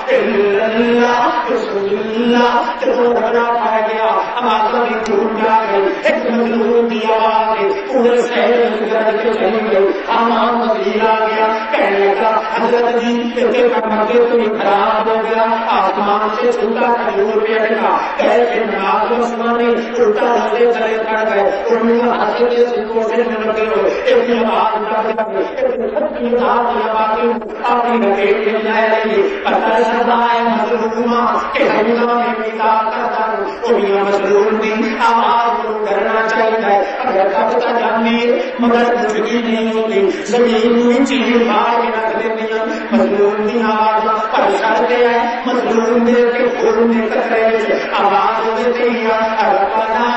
الا اللہ بسم اللہ تو بڑا پا گیا ہمارا بھی ٹوٹ گئی ایک مجنون کی آواز پورے شہر میں کے چلی گئی آمان وزیر آ گیا کہنے لگا حضرت جی کے کمرے تو خراب ہو گیا آسمان سے چھوٹا کھجور پیڑ کا کیسے ناز مسلمانے الٹا رسے چلے پڑ گئے انہوں نے حاصل کے سکوں سے لگے ہوئے ایک آواز اٹھا کے ایک سچی ذات لباتی اپنی گھر کے جائے رہی پتہ سزائے مظلومہ کہ ہمیں میرا کرتا انہیں مظلوم بھی آواز کو کرنا چاہیے اگر کب تک جانیے مگر زندگی نہیں ہوتی زمین میں چیزیں باہر کے رکھ دیتی ہیں مظلوم کی آواز پر چڑھتے ہیں مظلوم دے کے پھول میں کترے سے آواز دیتے ہیں ربنا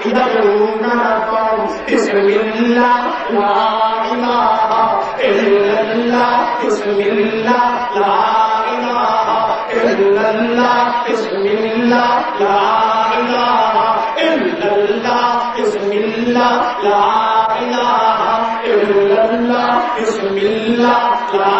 یدعون ربهم بسم اللہ لا الہ الا اللہ بسم اللہ لا الہ الا اللہ بسم اللہ لا الہ الا اللہ بسم اللہ لا الہ الا اللہ بسم اللہ لا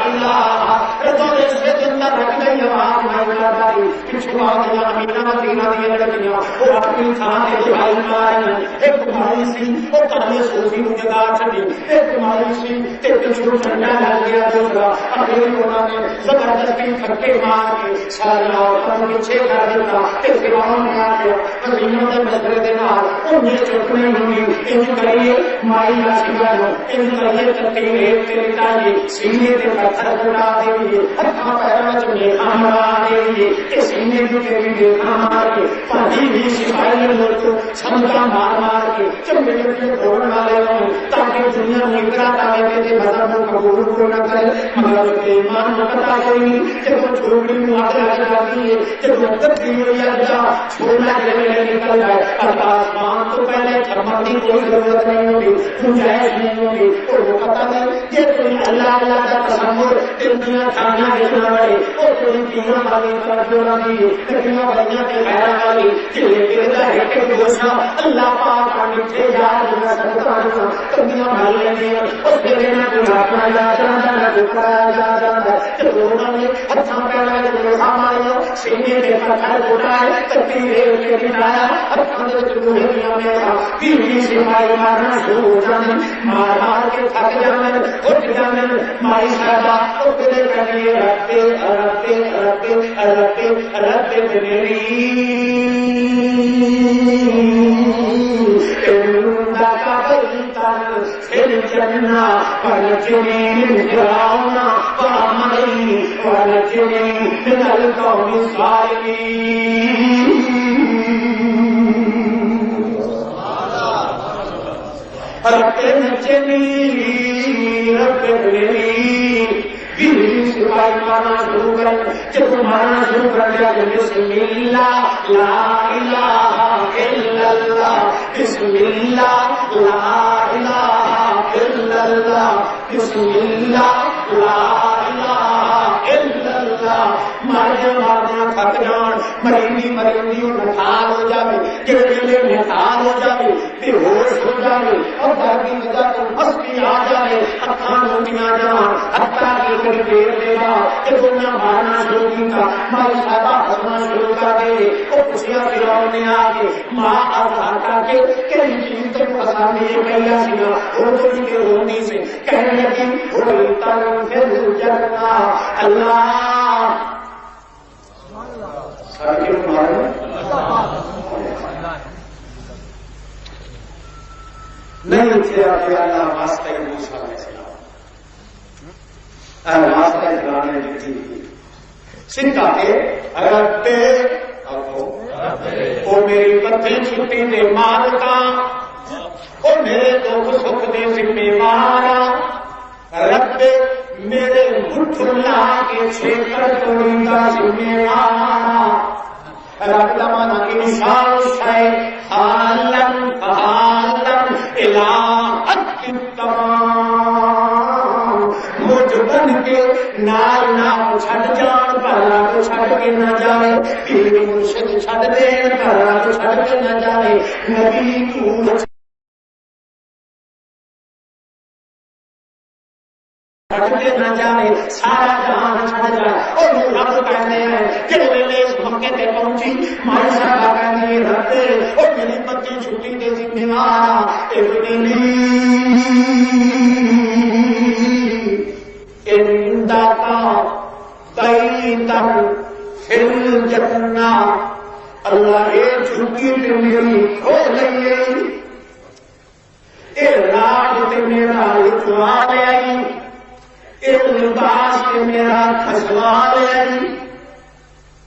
الہ رسول سے زندہ رکھنے آواز مولا داری پچھوا دیا امینہ مدینہ دیا لگیاں وہ اپنی کھانے کے بھائی مارے ایک بھائی سی وہ کہنے سوزی مجھے گا چھڑی ایک بھائی سی ایک شروع ٹھنڈا لگ گیا دوسرا اپنی انہوں نے زبردستی پھٹے مار کے سارے عورتوں پیچھے کر دیتا ایک گاؤں میں آ گیا مدینہ کے مسئلے کے نال انہیں چوکنے ہوئی ان کریے مائی لاشی بنو ان کریے تکیلے تیرے تاجی سینے کے پتھر بنا دیئے ہتھاں پیروں چنے آمرا دیئے کہ سینے کے تیرے آمار کے پاہی بھی سپاہی ملکو چھمکا مار مار کے چمکے کے دھوڑنا لے ہوں تاکہ دنیا میں اقرار آئے کے مذہب قبول کو نہ کرے مگر ایمان نہ پتا کوئی کہ وہ چھوڑی معافی لگا دیئے کہ وہ تبدیل یا جا چھوڑنا کے لئے نکل جائے اللہ آسمان تو پہلے فرماتی کوئی ضرورت نہیں ہوگی گنجائش نہیں ہوگی اور وہ پتا ہے یہ کوئی اللہ اللہ کا تصور دنیا کھانا اتنا بڑے اور کوئی تینوں والی طرف جوڑا دیئے تینوں بڑھیا کے خیرہ والی کہ یہ گردہ ہے کہ دوسرا اللہ پاک آنے سے یاد ہونا سکتا ہے تنیا بھالے دیا اور تیرے نہ کوئی اپنا یاد رہا نہ کوئی پڑھا یاد رہا کہ دونوں نے ہتھاں پہلے دونوں آمائیوں سینے کے پتھر اٹھائے تکیلے کے بنایا ہتھاں سے چلوہے دیا میرا بیوی سپاہی مارنا شروع ہو جانے مار مار کے تھک جانے اٹھ جانے مائی صاحبہ اور تیرے کہنے رکھتے رکھتے رکھتے رکھتے رکھتے میری کا بلتن پھر جنہ ونجنی من فرعون وعملی ونجنی من القوم الظالمین رب نجنی رب ابنی سپاہی مارنا شروع کریں جب مارنا شروع کر دیا تو بسم اللہ لا الہ الا اللہ بسم اللہ لا الہ الا اللہ بسم اللہ لا الہ الا اللہ مارنا مارنا تھک جان مرندی نٹھال ہو جائے گرے نٹھال ہو جائے بے ہوش ہو جائے اور در کی وجہ سے مستی آ جائے اکھاں روٹیاں جان حتیٰ کہ کچھ دیر دے گا کہ دنیا مارنا شروع کیا مائی صاحبہ ہسنا شروع کر دے وہ خوشیاں پھراؤ نے آ کے ماں آزار کر کے کئی چیز تک پسند یہ کہیا سیا وہ تو کے رونی سے کہنے لگی ہوئی تن پھر جنہ اللہ سارے مارے نہیں تھے اللہ واسطہ موسیٰ علیہ السلام واسطہ گرانے دیتی سنکا کے رب او میری پتھر چھٹی دے مالکا او میرے دکھ سکھ دے ذمہ وارا رب میرے مٹھ لا کے چھیکر توڑی کا ذمہ وارا رب دمانا کی نشان شاہ عالم عالم الہ تمام مجھ بن کے نال نام چھڑ جان پہلا تو چھڑ کے نہ جائے پیر مرشد چھڑ دے پہلا تو چھڑ کے نہ جائے نبی تو نہ جائے سارا جہان چھڑ جائے اور رب کہنے ہیں کہ ویلے اس موقع تے پہنچی مائی صاحبہ کہنے رب اور میری پتی چھٹی دے ذمہ وارا ابنی اندکا بیتن فی الجنہ اللہ اے چھٹی تے میری کھو لئیے اے راج تے میرا اتوا لے آئی ایک لباس کے میرا خسوا لے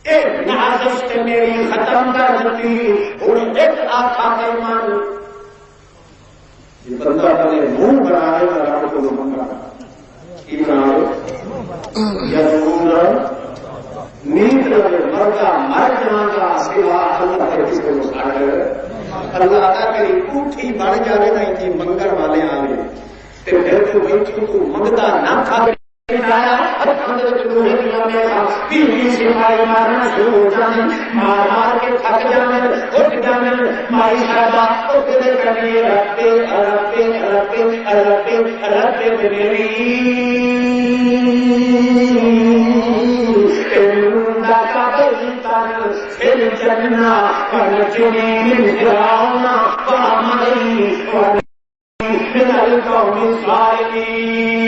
ایک نازش کے میری ختم کر دیتی اور ایک آخا پیمان یہ بندہ پہلے منہ بنا ہے رب کو منگا کی بنا یا ضرور نیند لگے مردہ مر جانا سوا اللہ کے کس کو مساڑ اللہ عطا کری کوٹھی بڑھ جاوے نا انکی منگر والے آوے پھر تو بیٹھو تو منگتا نہ تھا مارنا شروع ہو جانے مار کے تھک جانے اٹھ جانے مائی صاحبہ اٹھنے کرنے ربے ربے ربے ربے ربے میری اندکا بیتن فی الجنہ ونجنی من فرعون وعملی من القوم الظالمین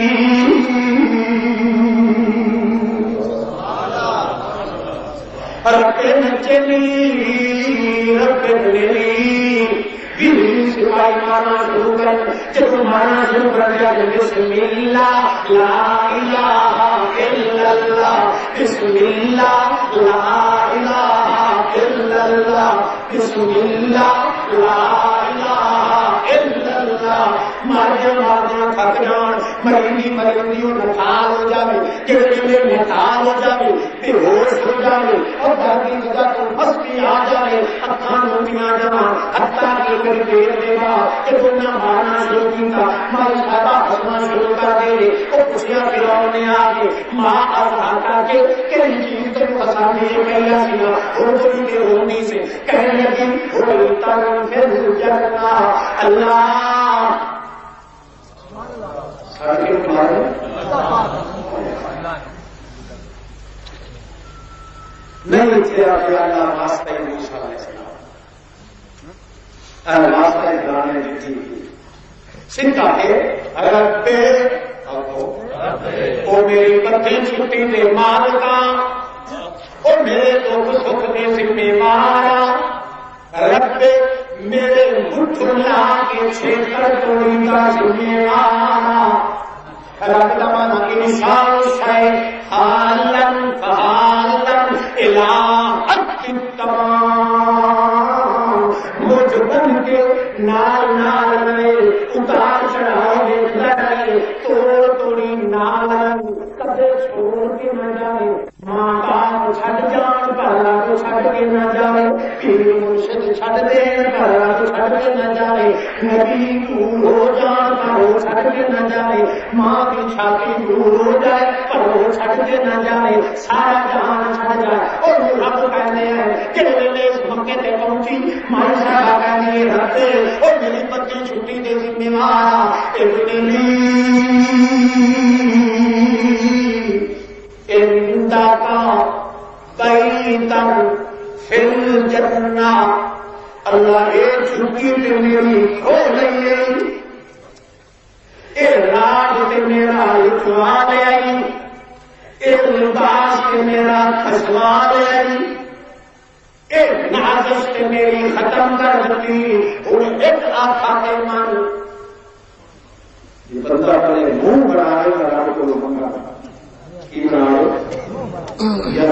رب نجنی رب نجنی سپاہی مارنا شروع کر جب مارنا شروع کر دیا تو بسم اللہ لا الہ الا اللہ بسم اللہ لا الہ الا اللہ بسم اللہ لا الہ الا اللہ مارنا مارنا تھک جان مرندی نٹھال ہو جائے گرے نٹھال ہو جائے بے ہوش ہو جائے اور در کی وجہ سے مستی آ جائے اکھاں روٹیاں جان حتیٰ کہ کچھ دیر دے گا کہ دنیا مارنا شروع کیا مائی صاحبہ ہسنا شروع کر دے وہ خوشیاں پھراؤ نے آ کے ماں آزار کر کے کئی چیز تک پسند یہ کہیا سیا وہ تو کے رونی سے کہنے لگی ہوئی تن پھر جنہ اللہ سارے مارے نہیں تھے اللہ واسطہ موسیٰ علیہ السلام واسطہ گرانے دیتی سنکا کے رب او میری پتھر چھٹی دے مالکا او میرے دکھ سکھ دے ذمہ وارا رب میرے مٹھ لا کے چھیکر توڑی کا ذمہ وارا رب دمانا کی نشان شاہ عالم عالم الہ تمام مجھ بن کے نال نال میں اتار چڑھاؤ لڑے توڑ توڑی نال کدے پیر مرشد چھڈ دین پر رب چھڈ کے نہ جائے، نبی دور ہو جان پر وہ چھڈ کے نہ جائے، ماں کی چھاتی دور ہو جائے پر وہ چھڈ کے نہ جائے، سارا جہان چھڈ جائے اور رب کہنے ہیں کہ ویلے اس موقع تے پہنچی ماں صاحب کہنے رب اور میری پتی چھٹی دے ذمہ وار ابن لی اندا کا بیتن فی الجنہ، اللہ یہ چھٹی تے میری کھو لئیے، اے راج تے میرا لکھوا لے آئی، ایک لباس تے میرا کھسوا لے آئی، ایک نازش تے میری ختم کر دیتی، اور ایک آخا کے من یہ بندہ پہلے منہ بڑھا ہے رب کو منگا کی بنا یا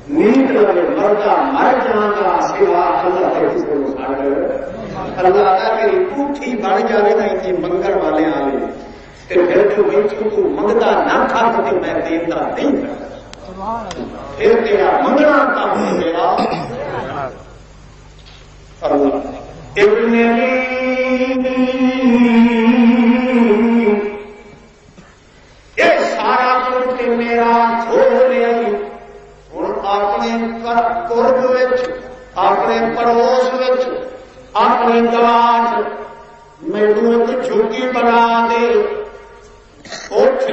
نیند لگے مردہ مر جانا سوا اللہ کے اللہ کا کہ پوٹھی بڑھ جائے نا اتنی منگل والے آئے پھر تو منگتا نہ تھا تو میں دیتا نہیں پھر تیرا منگنا کام میرا اللہ ابن یہ سارا کچھ میرا چھوڑ اپنے قرب اپنے پڑوس اپنے گواج میرے جھوٹی بنا دے اٹھ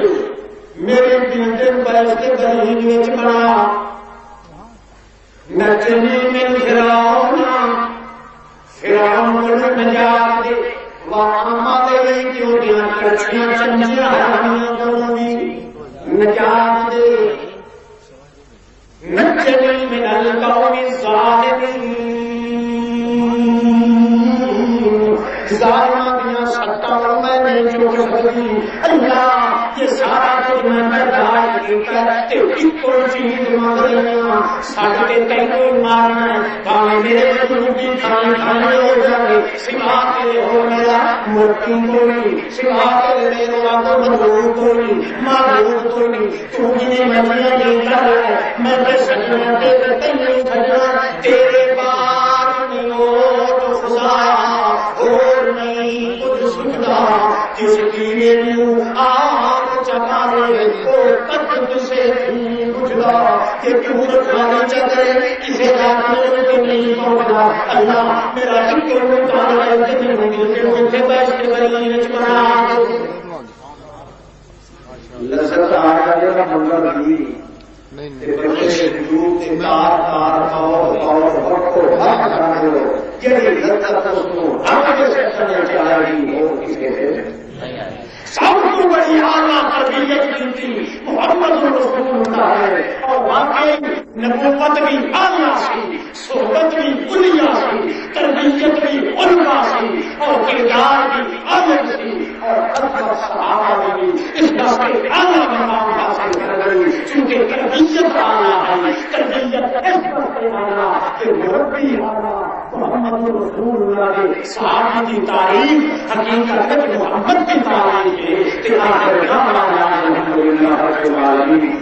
میرے دن بیٹھ کے گلی بنا نچنی میں فراؤن نجات دے وہاں دے چوٹیاں کچھیاں چنچیاں حرامیاں دونوں بھی نجات دے نچنی من القوم الظالمین ظالمہ دیا ستاؤں میں نے جو کری اللہ یہ سارا کچھ میں برداشت کرتے ایک کوئی چیز مانگلیاں ساڑھے تینوں مارنا ہے کانے میرے جنوبی کھانے ہو جائے سوا کے ہو میرا مرکی کوئی سوا کے میرے آگو مدور کوئی معلوم کوئی تو جنہیں مجھے یہ کر ہے میں بے سجنہ تیرے تینوں سجنہ تیرے بار نہیں ہو تو خدا اور نہیں کچھ سکتا جس کی میرے آگ چکارے اور تک سے بجھلا کہ کیوں رکھانے چکرے کسے جانے کے نہیں پہنچا اللہ میرا شکر مطالعہ ہے جنہیں مجھے مجھے بیش کے برینے چکرا لذت آگا جگہ منظر دی بچے جنوب کے تار اور وقت حق جانے ہو یہ لذت اس کو ہم جیسے سنے چاہے گی اور کسے سے سب کو بڑی اعلیٰ تربیت ملتی محمد رسول اللہ ہے اور واقعی نبوت بھی اعلیٰ سی صحبت بھی دنیا سی تربیت بھی علماء سی اور کردار بھی عالم سی اور خدمت صحابہ بھی اس کا سے اعلیٰ مقام حاصل کر گئی چونکہ تربیت اعلیٰ ہے تربیت اس پر سے اعلیٰ کہ مربی اعلیٰ محمد رسول اللہ کے صحابہ کی تعریف حقیقت محمد کی تعریف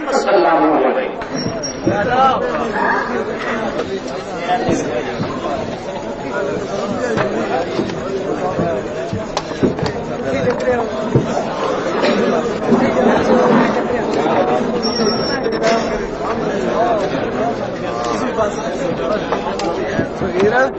السلام علیکم صغيرة